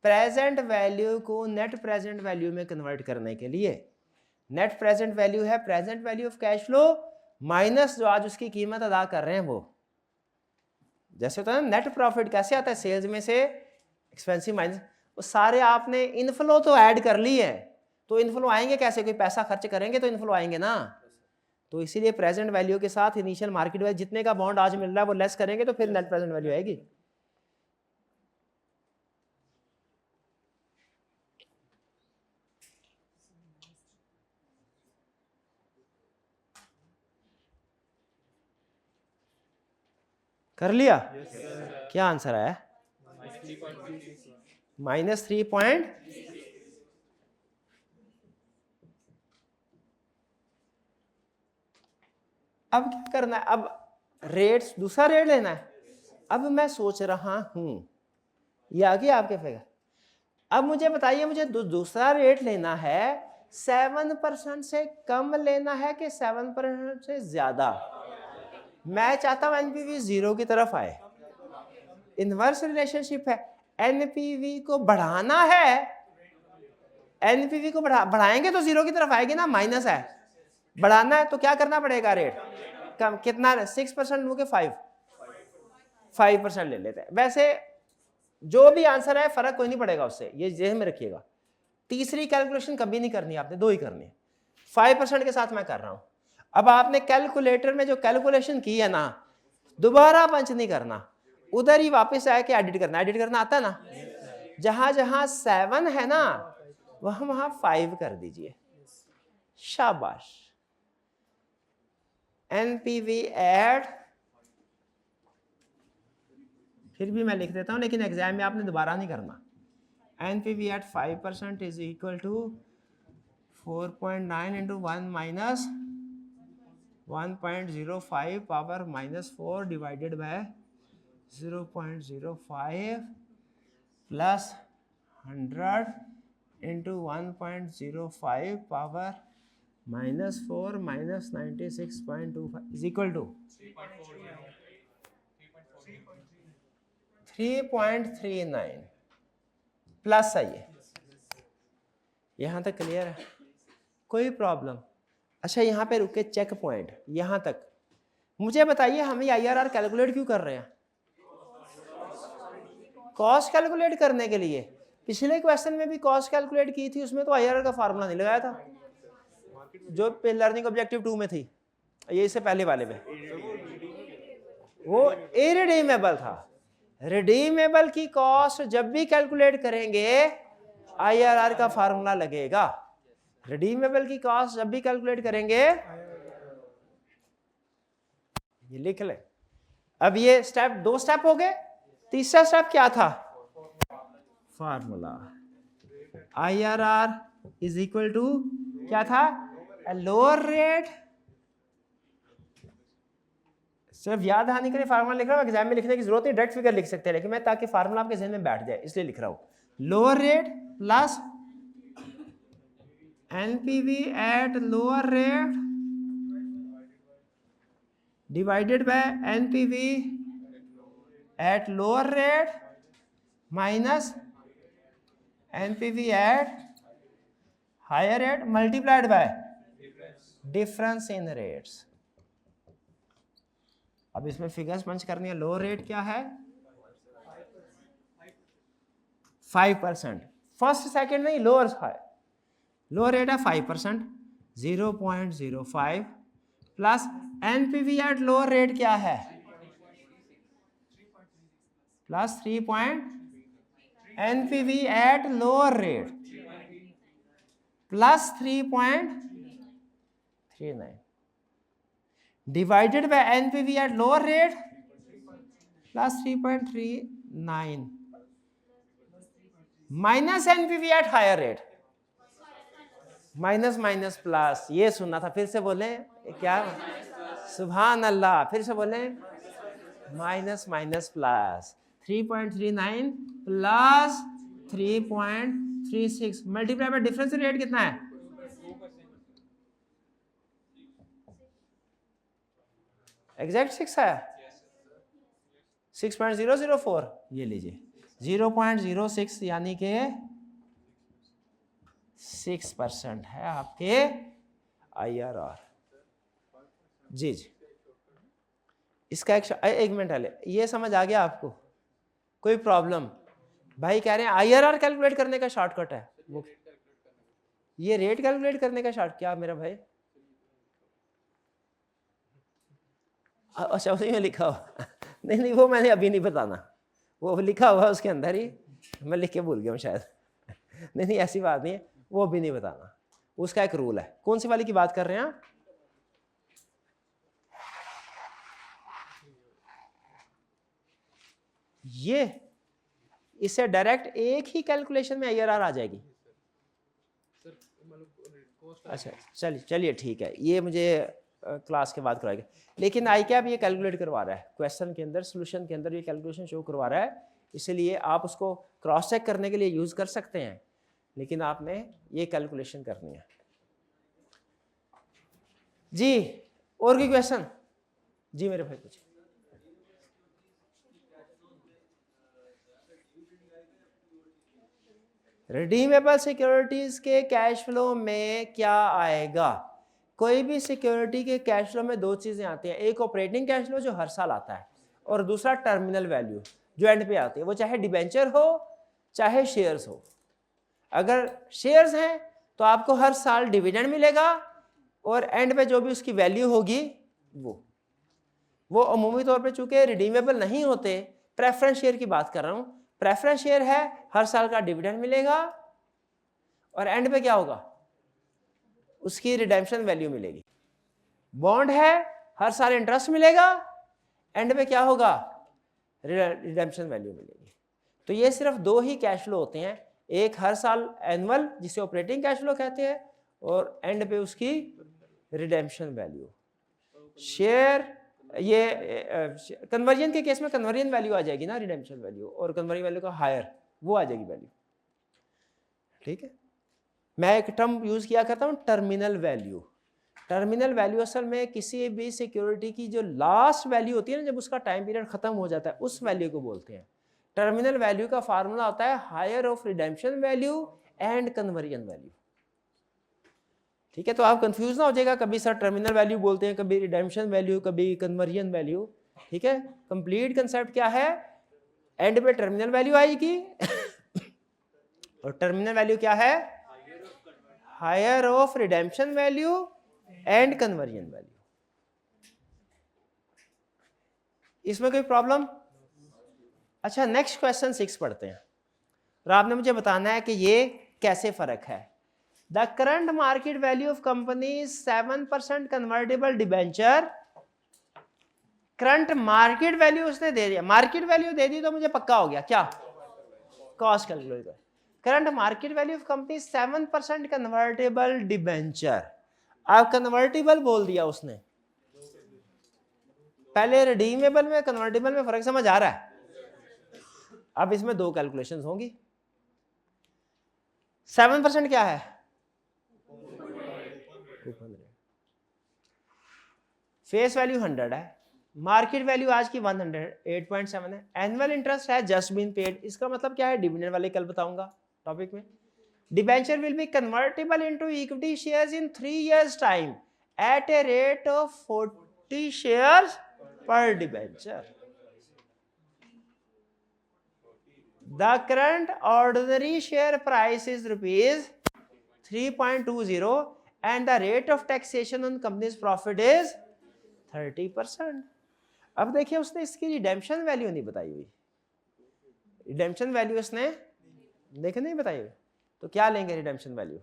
प्रेजेंट वैल्यू को नेट प्रेजेंट वैल्यू में कन्वर्ट करने के लिए, नेट प्रेजेंट वैल्यू है present value of cash flow minus जो आज उसकी कीमत अदा कर रहे हैं वो। जैसे होता है ना नेट प्रॉफिट, कैसे आता है? सेल्स में से एक्सपेंसिव माइनस, वो सारे आपने इनफ्लो तो ऐड कर ली है, तो इनफ्लो आएंगे कैसे? कोई पैसा खर्च करेंगे तो इनफ्लो आएंगे ना। तो इसीलिए प्रेजेंट वैल्यू के साथ इनिशियल मार्केट वैल्यू जितने का बॉन्ड आज मिल रहा है वो लेस करेंगे तो फिर नेट प्रेजेंट वैल्यू आएगी। कर लिया? क्या आंसर आया? -3. अब क्या करना है? अब रेट्स, दूसरा रेट लेना है। अब मैं सोच रहा हूं, ये आ गया आपके फिगर। अब मुझे बताइए, मुझे दूसरा रेट लेना है 7% से कम लेना है कि 7% से ज्यादा? मैं चाहता हूं एनपीवी 0 की तरफ आए। इनवर्स रिलेशनशिप है, एनपीवी को बढ़ाना है। एनपीवी को बढ़ाएंगे तो 0 की तरफ आएगी ना, माइनस है। बढ़ाना है तो क्या करना पड़ेगा? रेट कम, कितना? 6% लू के 5% ले लेते हैं। वैसे जो भी आंसर है फर्क कोई नहीं पड़ेगा उससे, ये जेहन में रखिएगा। तीसरी कैलकुलेशन कभी नहीं करनी आपने, दो ही करनी है। 5% के साथ मैं कर रहा हूं। अब आपने कैलकुलेटर में जो कैलकुलेशन की है ना, दोबारा पंच नहीं करना, उधर ही वापस आके एडिट करना। एडिट करना आता है ना? जहां जहां 7 है ना वहां वहां 5 कर दीजिए। शाबाश। एनपीवी एड, फिर भी मैं लिख देता हूं लेकिन एग्जाम में आपने दोबारा नहीं करना। NPV at 5% is equal to 4.9 into 1 minus 1.05 power -4 divided by 0.05 plus 100 into 1.05 power -4 minus 96.25 is equal to 3.39 plus. आइए यहां तक क्लियर है? कोई प्रॉब्लम? अच्छा यहाँ पे रुके, चेक पॉइंट यहां तक। मुझे बताइए हम आईआरआर कैलकुलेट क्यों कर रहे हैं? कॉस्ट कैलकुलेट करने के लिए। पिछले क्वेश्चन में भी कॉस्ट कैलकुलेट की थी, उसमें तो आईआरआर का फार्मूला नहीं लगाया था जो लर्निंग ऑब्जेक्टिव 2 में थी। ये इससे पहले वाले में वो इरिडीमेबल था। रिडीमेबल की कॉस्ट जब भी कैलकुलेट करेंगे आईआरआर का फार्मूला लगेगा। रिडीमेबल की कॉस्ट जब भी कैलकुलेट करेंगे, ये लिख ले। अब ये स्टेप, 2 स्टेप हो गए। तीसरा स्टेप क्या था? Formula IRR is equal to क्या था? Lower rate. सिर्फ याद आने के लिए फार्मूला लिख रहा हूं, एग्जाम में लिखने की जरूरत नहीं, डायरेक्ट फिगर लिख सकते हैं, लेकिन मैं ताकि फार्मूला आपके जहन में बैठ जाए इसलिए लिख रहा हूं। Lower rate plus NPV at lower rate divided by NPV at lower rate minus NPV at higher rate multiplied by difference in rates. अब इसमें फिगर्स पंच करनी है। लोअर रेट क्या है? 5%। फर्स्ट सेकंड नहीं, लोअर है। लोअर रेट है 5%, 0.05 plus NPV at lower rate क्या है? Plus 3. NPV at lower rate plus 3.39 divided by NPV at lower rate plus 3.39 minus NPV at higher rate, minus minus plus. ये सुनना था, फिर से बोले क्या? सुभान अल्लाह, फिर से बोले minus minus plus 3.39 plus 3.36 multiply by difference rate कितना है? एग्जैक्ट 6 है, 6.004। ये लीजिए 0.06 यानी कि 6% है आपके आईआरआर। जी जी, इसका एक मिनट पहले ये समझ आ गया आपको? कोई प्रॉब्लम? भाई कह रहे हैं आईआरआर कैलकुलेट करने का शॉर्टकट है वो, ये रेट कैलकुलेट करने का शॉर्ट क्या मेरा भाई? अच्छा उसी में लिखा हो? नहीं नहीं, वो मैंने अभी नहीं बताना, वो लिखा हुआ उसके अंदर ही, मैं लिख के भूल गया हूँ शायद। नहीं नहीं, ऐसी बात नहीं है, वो अभी नहीं बताना, उसका एक रूल है। कौन सी वाली की बात कर रहे हैं आप? ये इससे डायरेक्ट एक ही कैलकुलेशन में आईआरआर आ जाएगी। अच्छा चलिए ठीक है, ये मुझे क्लास के बाद कराएगा। लेकिन आई कैप ये कैलकुलेट करवा रहा है, क्वेश्चन के अंदर, सोल्यूशन के अंदर ये कैलकुलेशन शो करवा रहा है, इसलिए आप उसको क्रॉस चेक करने के लिए यूज कर सकते हैं, लेकिन आपने ये कैलकुलेशन करनी है। जी और कोई क्वेश्चन? जी मेरे भाई कुछ? रिडीमेबल सिक्योरिटीज के कैश फ्लो में क्या आएगा? कोई भी सिक्योरिटी के कैश फ्लो में 2 चीजें आती हैं, एक ऑपरेटिंग कैश फ्लो जो हर साल आता है, और दूसरा टर्मिनल वैल्यू जो एंड पे आती है, वो चाहे डिबेंचर हो चाहे शेयर्स हो। अगर शेयर्स हैं तो आपको हर साल डिविडेंड मिलेगा, और एंड पे जो भी उसकी वैल्यू होगी वो अमूमी तौर पे चूंकि रिडीमेबल नहीं होते, प्रेफरेंस शेयर की बात कर रहा हूं, प्रेफरेंस शेयर है, हर साल का डिविडेंड मिलेगा, और एंड पे क्या होगा? उसकी रिडेम्पशन वैल्यू मिलेगी। बॉन्ड है, हर साल इंटरेस्ट मिलेगा, एंड पे क्या होगा? रिडेम्पशन वैल्यू मिलेगी। तो ये सिर्फ 2 ही कैश फ्लो होते हैं, एक हर साल एनुअल जिसे ऑपरेटिंग कैश फ्लो कहते हैं, और एंड पे उसकी रिडेम्पशन वैल्यू। शेयर ये कन्वर्जन के केस में कन्वर्जन वैल्यू आ जाएगी ना, रिडेम्पशन वैल्यू, और कन्वर्जन वैल्यू का हायर वो आ जाएगी वैल्यू। ठीक है, मैं एक टर्म यूज किया करता हूं, टर्मिनल वैल्यू। टर्मिनल वैल्यू असल में किसी भी सिक्योरिटी की जो लास्ट वैल्यू होती है ना, जब उसका टाइम पीरियड खत्म हो जाता है, उस वैल्यू को बोलते हैं। टर्मिनल वैल्यू का फार्मूला होता है higher of redemption value and conversion value. ठीक है, तो आप कंफ्यूज ना हो जाएगा, कभी सर टर्मिनल वैल्यू बोलते हैं, कभी रिडेम्पशन वैल्यू, कभी कन्वर्जन वैल्यू। ठीक है, कंप्लीट कंसेप्ट क्या है? एंड पे टर्मिनल वैल्यू आएगी और टर्मिनल वैल्यू क्या है? Higher of redemption value and conversion value. इसमें कोई प्रॉब्लम? अच्छा, नेक्स्ट क्वेश्चन 6 पढ़ते हैं और आपने मुझे बताना है कि ये कैसे फर्क है। The current market value of company 7% convertible debenture. Current market value उसने दे दिया, मार्केट वैल्यू दे दी तो मुझे पक्का हो गया क्या? कॉस्ट कैलकुलेट कर। Current market value of company 7% convertible debenture. अब कन्वर्टेबल बोल दिया उसने, पहले रिडीमेबल में कन्वर्टेबल में फर्क समझ आ रहा है? अब इसमें दो कैलकुलेशंस होंगी। 7% क्या है? फेस वैल्यू 100 है, मार्केट वैल्यू आज की 108.7 है, एनुअल इंटरेस्ट है जस्ट बीन पेड। इसका मतलब क्या है? डिविडेंड वाले कल बताऊंगा टॉपिक में। Debenture will be convertible into equity shares in 3 years time at a rate of 40 shares पर debenture. The current ordinary share price is rupees 3.20 and the rate of taxation on company's profit is 30%. अब देखिए उसने इसकी redemption value नहीं बताई हुई, redemption value उसने देखे नहीं बताई हुई, तो क्या लेंगे रिडेम्पशन वैल्यू?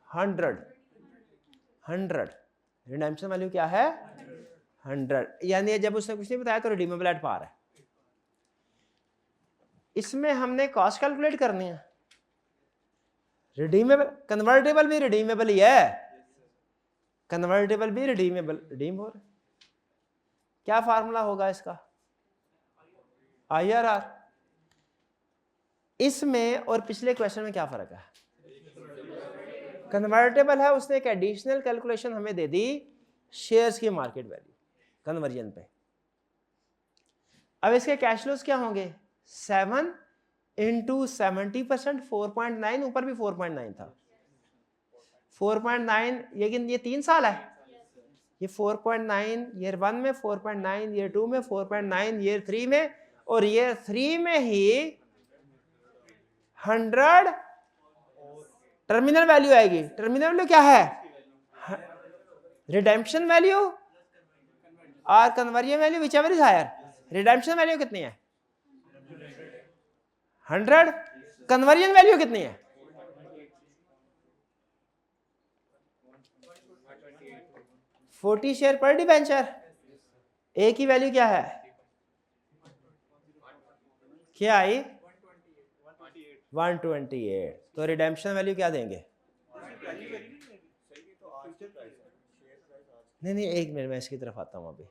100 रिडेम्पशन वैल्यू क्या है? 100, यानी जब उसने कुछ नहीं बताया तो रिडीमेबल एट पार है। इसमें हमने कॉस्ट कैलकुलेट करनी है। रिडीमेबल, कन्वर्टेबल भी रिडीमेबल ही है, कन्वर्टेबल भी रिडीमेबल, रिडीम हो रहा। क्या फार्मूला होगा इसका? IRR। इसमें और पिछले क्वेश्चन में क्या फर्क है? कन्वर्टेबल है, उसने एक एडिशनल कैलकुलेशन हमें दे दी शेयर्स की मार्केट वैल्यू कन्वर्जन पे। अब इसके कैश फ्लोज क्या होंगे? 7 इंटू 70%, 4.9, ऊपर भी 4.9 था, 4.9, लेकिन ये 3 साल है, ये 4.9 ईयर 1 में, 4.9 ईयर 2 में, 4.9 ईयर 3 में, और ईयर 3 में ही 100 टर्मिनल वैल्यू आएगी। टर्मिनल वैल्यू क्या है? रिडेम्पशन वैल्यू और conversion value whichever is higher. Redemption value कितनी है? 100। कन्वर्जन वैल्यू कितनी है? 40 शेयर पर डिबेंचर। ए की वैल्यू क्या है? क्या आई? 128। तो रिडेम्पशन वैल्यू क्या देंगे? नहीं, एक मिनट मैं इसकी तरफ आता हूं। अभी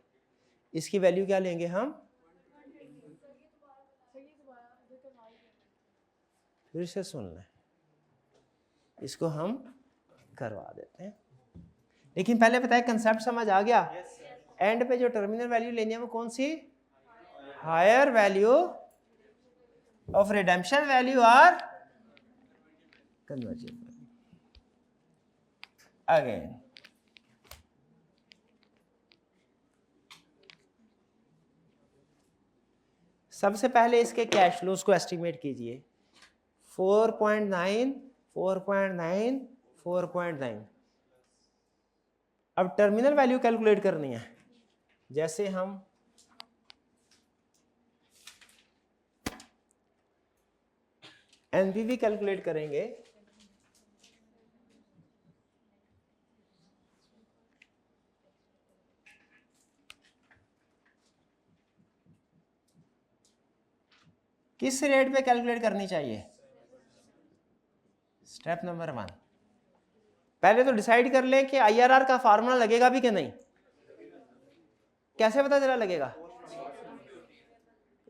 इसकी वैल्यू क्या लेंगे हम? फिर से सुन लें, इसको हम करवा देते हैं, लेकिन पहले बताए कंसेप्ट समझ आ गया? एंड पे जो टर्मिनल वैल्यू लेनी है वो कौन सी? Higher value of redemption value और कन्वर्जन वैल्यू। अगेन सबसे पहले इसके कैश फ्लोज को एस्टिमेट कीजिए। 4.9, 4.9, 4.9। अब टर्मिनल वैल्यू कैलकुलेट करनी है। जैसे हम एनपीवी कैलकुलेट करेंगे, किस रेट पे कैलकुलेट करनी चाहिए? स्टेप नंबर 1, पहले तो डिसाइड कर लें कि IRR का फार्मूला लगेगा भी कि नहीं। कैसे पता चला लगेगा?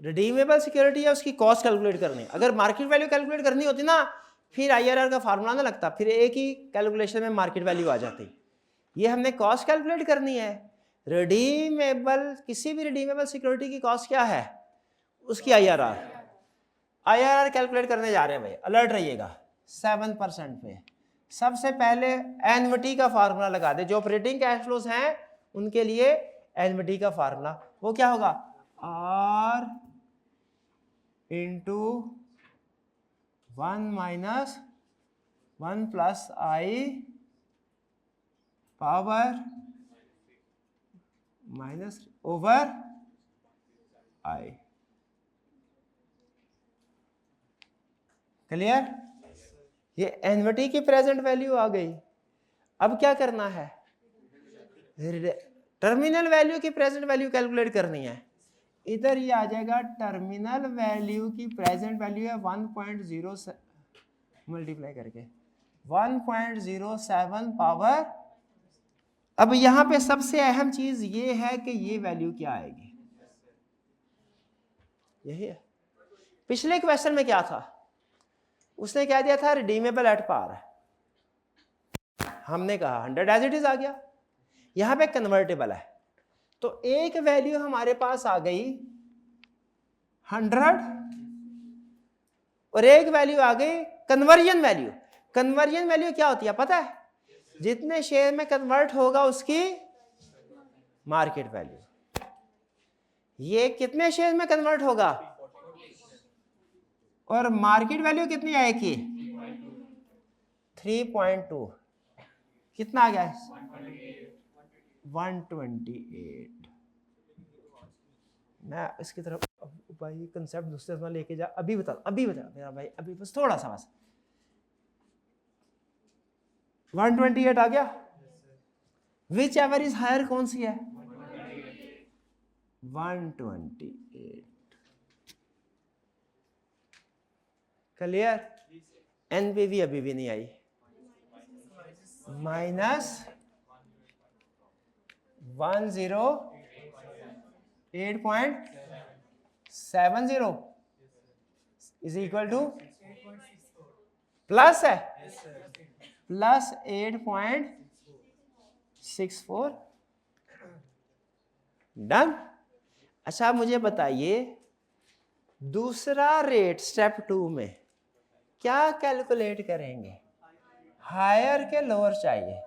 रिडीमेबल सिक्योरिटी है, उसकी कॉस्ट कैलकुलेट करनी। अगर मार्केट वैल्यू कैलकुलेट करनी होती ना, फिर IRR का फार्मूला ना लगता, फिर एक ही कैलकुलेशन में मार्केट वैल्यू आ जाती। ये हमने कॉस्ट कैलकुलेट करनी है। रिडीमेबल, किसी भी रिडीमेबल सिक्योरिटी की कॉस्ट क्या है? उसकी IRR कैलकुलेट करने जा रहे हैं भाई, अलर्ट रहिएगा। 7% पे सबसे पहले एनविटी का फार्मूला लगा दे। जो ऑपरेटिंग कैश फ्लोज हैं उनके लिए एनविटी का फार्मूला वो क्या होगा? R into 1 minus 1 plus I power minus over I. Clear? ये एनवीटी की प्रेजेंट वैल्यू आ गई। अब क्या करना है, टर्मिनल वैल्यू की प्रेजेंट वैल्यू कैलकुलेट करनी है। इधर ये आ जाएगा टर्मिनल वैल्यू की प्रेजेंट वैल्यू है 1.0 मल्टीप्लाई करके 1.07 पावर। अब यहां पे सबसे अहम चीज ये है कि ये वैल्यू क्या आएगी, यही है। पिछले क्वेश्चन में क्या था, उसने क्या दिया था, रिडीमेबल एट पार, हमने कहा 100 एज इट इज आ गया। यहां पे कन्वर्टेबल है, तो एक वैल्यू हमारे पास आ गई 100 और एक वैल्यू आ गई कन्वर्जन वैल्यू। कन्वर्जन वैल्यू क्या होती है पता है, जितने शेयर में कन्वर्ट होगा उसकी मार्केट वैल्यू। ये कितने शेयर में कन्वर्ट होगा और मार्केट वैल्यू कितनी आएगी 3.2, कितना आ गया 128। मैं इसकी तरफ भाई कंसेप्ट दूसरे में लेके जा, अभी बता मेरा भाई, अभी बस थोड़ा सा बस 128 आ गया। विच एवर इज हायर कौन सी है 128। क्लियर? एनपीवी अभी भी नहीं आई, -108.70 इज इक्वल टू प्लस है +8.64। डन। अच्छा मुझे बताइए दूसरा रेट स्टेप 2 में क्या कैलकुलेट करेंगे, हायर के लोअर चाहिए,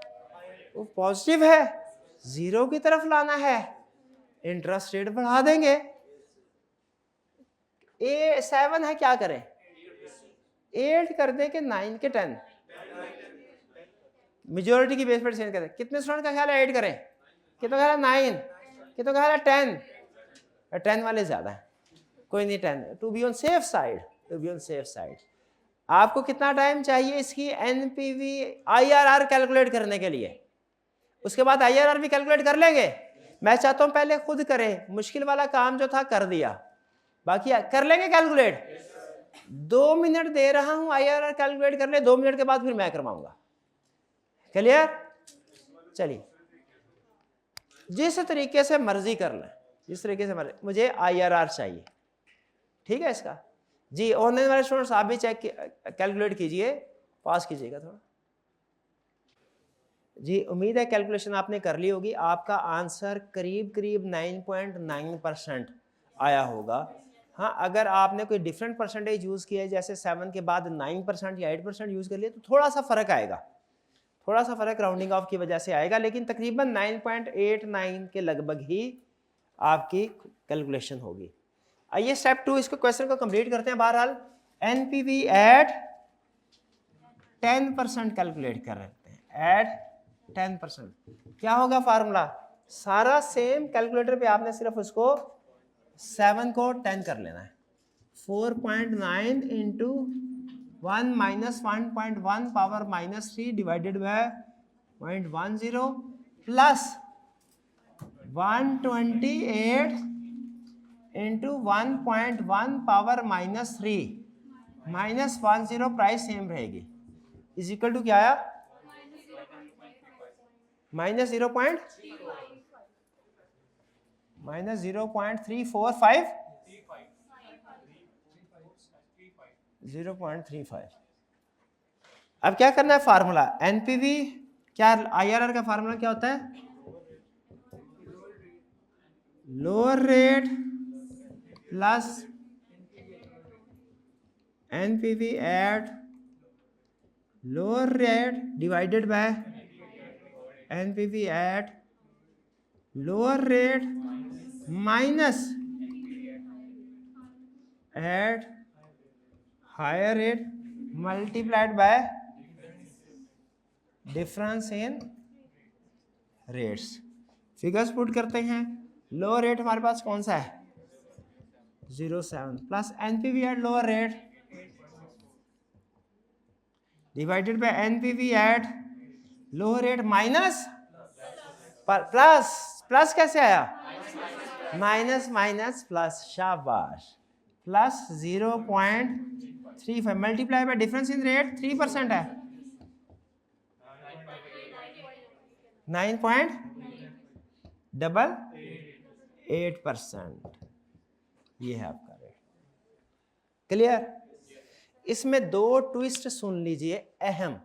वो पॉजिटिव है 0 की तरफ लाना है, इंटरेस्ट रेट बढ़ा देंगे। ए 7 है, क्या करें 8 कर दें कि 9 के 10, मेजोरिटी की बेस पर चेंज करें। कितने स्टूडेंट का ख्याल है 8 करें, कितना ख्याल है 9, कितना ख्याल है 10, 10 वाले ज्यादा है, कोई नहीं 10, to be on safe side. आपको कितना टाइम चाहिए इसकी एनपीवी आईआरआर कैलकुलेट करने के लिए, उसके बाद आईआरआर भी कैलकुलेट कर लेंगे। मैं चाहता हूं पहले खुद करें, मुश्किल वाला काम जो था कर दिया, बाकी कर लेंगे कैलकुलेट। 2 मिनट दे रहा हूं, आईआरआर कैलकुलेट कर ले, 2 मिनट के बाद फिर मैं करवाऊंगा। क्लियर? चलिए जिस तरीके से मर्जी कर लें, जिस तरीके से मर्जी, मुझे आईआरआर चाहिए, ठीक है इसका जी। ऑनलाइन वाले स्टूडेंट्स आप भी चेक कैलकुलेट कीजिए, पास कीजिएगा थोड़ा जी। उम्मीद है कैलकुलेशन आपने कर ली होगी, आपका आंसर करीब करीब 9.9% आया होगा। हाँ अगर आपने कोई डिफरेंट परसेंटेज यूज़ किया है, जैसे 7 के बाद 9% या 8% यूज़ कर लिया, तो थोड़ा सा फ़र्क आएगा, थोड़ा सा फ़र्क राउंडिंग ऑफ की वजह से आएगा, लेकिन तकरीबन 9.89 के लगभग ही आपकी कैलकुलेशन होगी। आइए स्टेप 2 इसको क्वेश्चन को कंप्लीट करते हैं। बहरहाल एनपीवी एट 10% कैलकुलेट कर रहे हैं, एट 10%। क्या होगा फार्मूला, सारा सेम कैलकुलेटर पे आपने सिर्फ उसको 7 को 10 कर लेना है। 4.9 into 1 minus 1.1 power -3 divided by 0.10 plus 128 into 1.1 power -3 -10, price same रहेगी, इज इक्वल टू क्या आया -0.345 0.35। अब क्या करना है फार्मूला एनपीवी, क्या आईआरआर का फार्मूला क्या होता है, lower rate plus NPV at lower rate divided by NPV at lower rate minus at higher rate multiplied by difference in rates. Figures put करते हैं। लो रेट हमारे पास कौन सा है 0.07 plus NPV at lower rate divided by NPV at lower rate minus plus plus कैसे आया minus minus plus शाबाश plus 0.35 multiply by difference in rate 3% है 9.88%। ये है आपका रेट। क्लियर? इसमें दो ट्विस्ट सुन लीजिए, अहम,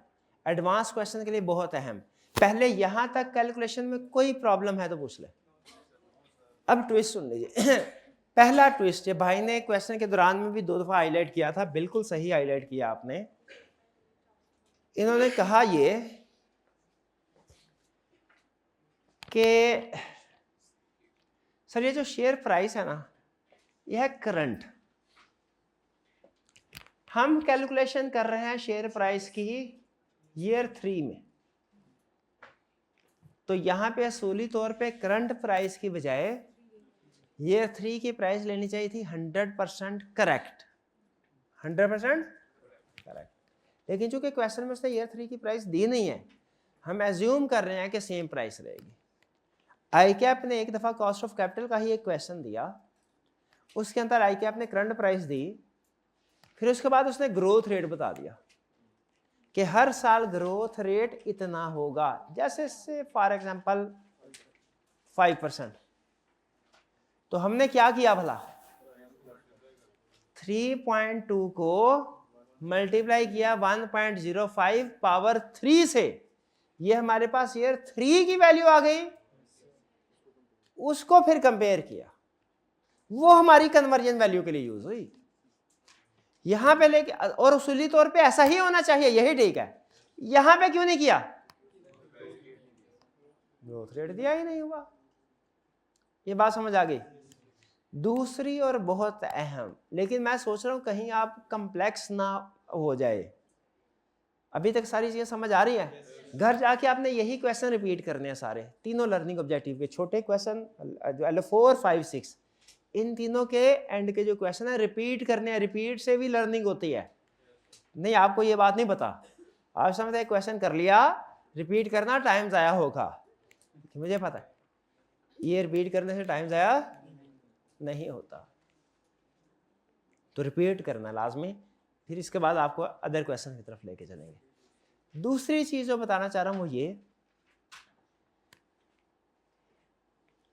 एडवांस क्वेश्चन के लिए बहुत अहम। पहले यहां तक कैलकुलेशन में कोई प्रॉब्लम है तो पूछ ले। अब ट्विस्ट सुन लीजिए। पहला ट्विस्ट, ये भाई ने क्वेश्चन के दौरान में भी 2 दफा हाईलाइट किया था, बिल्कुल सही हाईलाइट किया आपने। इन्होंने कहा ये कि सर ये जो शेयर प्राइस है ना, यह है करंट। हम कैलकुलेशन कर रहे हैं शेयर प्राइस की ईयर 3 में, तो यहां पे असूली तौर पे करंट प्राइस की बजाय ईयर 3 की प्राइस लेनी चाहिए थी 100% करेक्ट, 100% करेक्ट। लेकिन चूंकि क्वेश्चन में उसने ईयर 3 की प्राइस दी नहीं है, हम एज्यूम कर रहे हैं कि सेम प्राइस रहेगी। आईकैप ने एक दफा कॉस्ट ऑफ कैपिटल का ही एक क्वेश्चन दिया, उसके अंदर आईकैप ने करंट प्राइस दी, फिर उसके बाद उसने ग्रोथ रेट बता दिया कि हर साल ग्रोथ रेट इतना होगा, जैसे से फॉर एग्जांपल 5%। तो हमने क्या किया भला, 3.2 को मल्टीप्लाई किया 1.05 पावर 3 से, ये हमारे पास ईयर 3 की वैल्यू आ गई। उसको फिर कंपेयर किया, वो हमारी कन्वर्जन वैल्यू के लिए यूज हुई यहां पे लेके, और उसूली तौर पे ऐसा ही होना चाहिए, यही ठीक है। यहां पे क्यों नहीं किया, ग्रोथ रेट दिया ही नहीं हुआ। ये बात समझ आ गई। दूसरी और बहुत अहम, लेकिन मैं सोच रहा हूं कहीं आप कॉम्प्लेक्स ना हो जाए। अभी तक सारी चीजें समझ आ रही है? घर जाके आपने यही क्वेश्चन रिपीट करने हैं सारे, तीनों लर्निंग ऑब्जेक्टिव के छोटे क्वेश्चन जो L4, 5, 6, इन तीनों के एंड के जो क्वेश्चन है रिपीट करने हैं। रिपीट से भी लर्निंग होती है। नहीं, आपको ये बात नहीं पता। आप समझते क्वेश्चन कर लिया, रिपीट करना टाइम ज़ाया होगा, मुझे पता है। ये रिपीट करने से टाइम ज़ाया नहीं होता, तो रिपीट करना लाजमी। फिर इसके बाद आपको अदर क्वेश्चन की तरफ लेके चलेंगे। दूसरी चीज जो बताना चाह रहा हूं वो ये,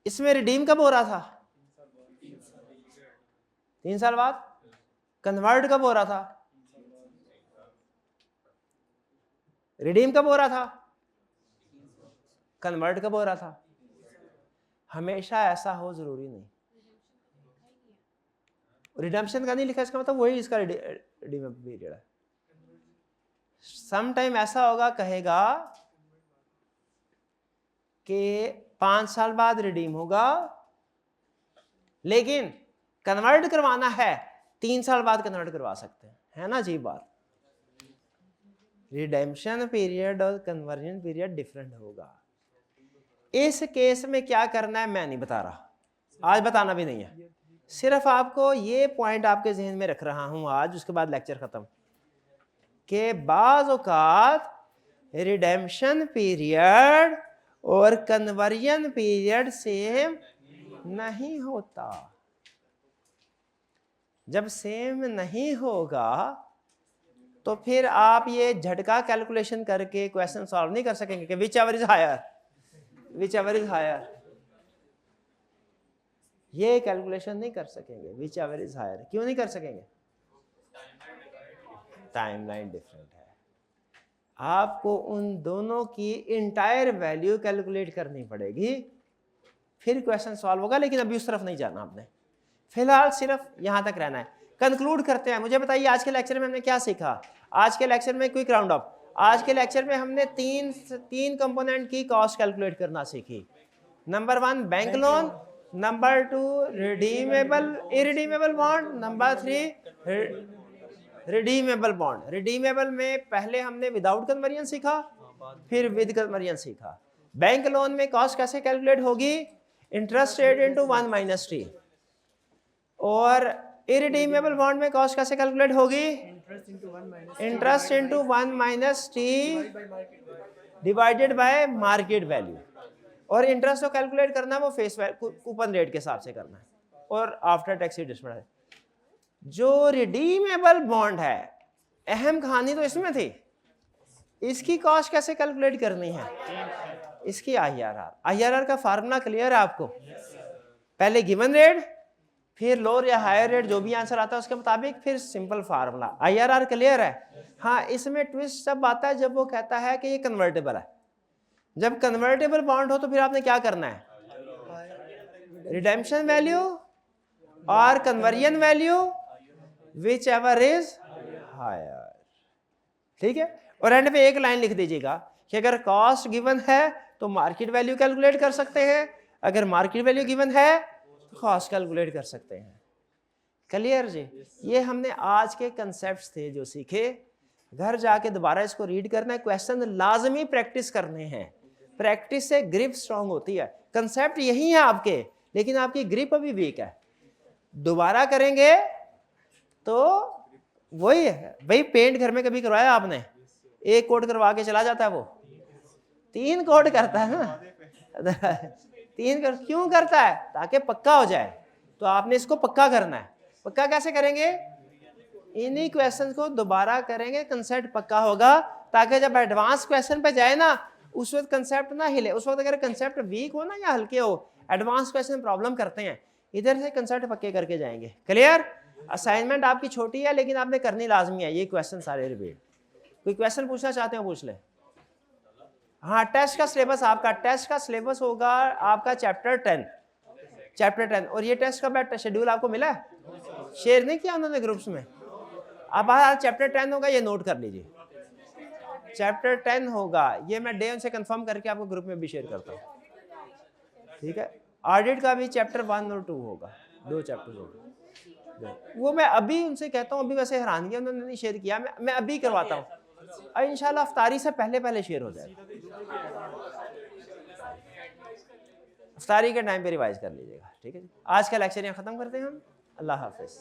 इसमें रिडीम कब हो रहा था, 3 साल बाद। कन्वर्ट कब हो रहा था, रिडीम कब हो रहा था, कन्वर्ट कब हो रहा था। हमेशा ऐसा हो जरूरी नहीं। रिडम्पशन का नहीं लिखा, इसका मतलब वही इसका रिडीम पीरियड है। सम टाइम ऐसा होगा, कहेगा कि 5 साल बाद रिडीम होगा, लेकिन कन्वर्ट करवाना है 3 साल बाद कन्वर्ट करवा सकते हैं, है ना जी बात। रिडेम्पशन पीरियड और कन्वर्जन पीरियड डिफरेंट होगा। इस केस में क्या करना है मैं नहीं बता रहा, आज बताना भी नहीं है, सिर्फ आपको ये पॉइंट आपके जहन में रख रहा हूं आज, उसके बाद लेक्चर खत्म। के बाज़ औक़ात रिडेम्पशन पीरियड और कन्वर्जन पीरियड सेम नहीं होता। जब सेम नहीं होगा तो फिर आप ये झटका कैलकुलेशन करके क्वेश्चन सॉल्व नहीं कर सकेंगे कि whichever is higher, whichever is higher. ये कैलकुलेशन नहीं कर सकेंगे, विच एवर इज हायर। क्यों नहीं कर सकेंगे, टाइमलाइन डिफरेंट है। आपको उन दोनों की इंटायर वैल्यू कैलकुलेट करनी पड़ेगी, फिर क्वेश्चन सॉल्व होगा। लेकिन अभी उस तरफ नहीं जाना आपने, फिलहाल सिर्फ यहां तक रहना है। कंक्लूड करते हैं। मुझे बताइए आज के लेक्चर में हमने क्या सीखा। आज के लेक्चर में क्विक राउंड अप, आज के लेक्चर में हमने तीन कंपोनेंट की कॉस्ट कैलकुलेट करना सीखी। Number 1 bank loan, number 2 redeemable irredeemable bond, number 3 redeemable bond. Redeemable में पहले हमने विदाउट कन्वर्जन सीखा, फिर विद कन्वर्जन सीखा। बैंक लोन में कॉस्ट कैसे कैलकुलेट होगी, इंटरेस्ट रेट इनटू 1 - t। और इरिडीमेबल बॉन्ड में कॉस्ट कैसे कैलकुलेट होगी? Interest into 1 minus T divided by market value. और इंटरेस्ट तो कैलकुलेट करना है वो फेस वैल्यू कूपन रेट के हिसाब से करना है और आफ्टर टैक्स डिस्काउंट। जो रिडीमेबल बॉन्ड है, अहम कहानी तो इसमें थी, इसकी कॉस्ट कैसे कैलकुलेट करनी है? इसकी आईआरआर का फार्मूला क्लियर है आपको? पहले गिवन रेट, फिर लोअर या हायर रेट, जो भी आंसर आता है उसके मुताबिक, फिर सिंपल फार्मूला। आईआरआर क्लियर है? हाँ, इसमें ट्विस्ट तब आता है जब वो कहता है कि ये कन्वर्टेबल है। जब कन्वर्टेबल बॉन्ड हो तो फिर आपने क्या करना है? रिडेम्पशन वैल्यू और conversion value whichever is higher. ठीक है, और एंड पे एक लाइन लिख दीजिएगा कि अगर कॉस्ट गिवन है तो मार्केट वैल्यू कैलकुलेट कर सकते हैं, अगर मार्केट वैल्यू गिवन है तो कॉस्ट कैलकुलेट कर सकते हैं। क्लियर जी? ये हमने आज के कंसेप्ट्स थे जो सीखे। घर जाके दोबारा इसको रीड करना है, क्वेश्चन लाजमी प्रैक्टिस करने हैं। प्रैक्टिस से ग्रिप स्ट्रांग होती है। कंसेप्ट यही है आपके, लेकिन आपकी ग्रिप अभी वीक है। दोबारा करेंगे तो वही है भाई। पेंट घर में कभी करवाया आपने? एक कोट करवा के चला जाता है, वो 3 कोट करता है ना। 3 कोट क्यों करता है? ताकि पक्का हो जाए। तो आपने इसको पक्का करना है। पक्का कैसे करेंगे? इन्हीं क्वेश्चन को दोबारा करेंगे, कंसेप्ट पक्का होगा, ताकि जब एडवांस क्वेश्चन पे जाए ना उस वक्त कंसेप्ट ना हिले। उस वक्त अगर कंसेप्ट वीक हो ना या हल्के हो, एडवांस क्वेश्चन प्रॉब्लम करते हैं। इधर से कंसेप्ट पक्के करके जाएंगे। क्लियर? असाइनमेंट आपकी छोटी है लेकिन आपने करनी लाजमी है। ये क्वेश्चन सारे रिपीट। कोई क्वेश्चन पूछना चाहते हो पूछ ले। हाँ, टेस्ट का सिलेबस टेस्ट का सिलेबस होगा आपका चैप्टर 10। और ये टेस्ट का शेड्यूल आपको मिला है? शेयर नहीं किया उन्होंने ग्रुप्स में? अब आज चैप्टर 10 होगा, ये नोट कर लीजिए। चैप्टर 10 होगा, ये मैं डे से कंफर्म करके आपको ग्रुप में भी शेयर करता हूँ। ठीक है, ऑडिट का भी चैप्टर 1 और 2 होगा, 2 चैप्टर होगा। वो मैं अभी उनसे कहता हूँ, अभी वैसे हैरान किया उन्होंने नहीं शेयर किया, मैं अभी करवाता हूँ। इंशाल्लाह अफ्तारी से पहले शेयर हो जाएगा। अफ्तारी के टाइम पे रिवाइज कर लीजिएगा। ठीक है जी, आज का लेक्चर यहाँ खत्म करते हैं हम। अल्लाह हाफिज।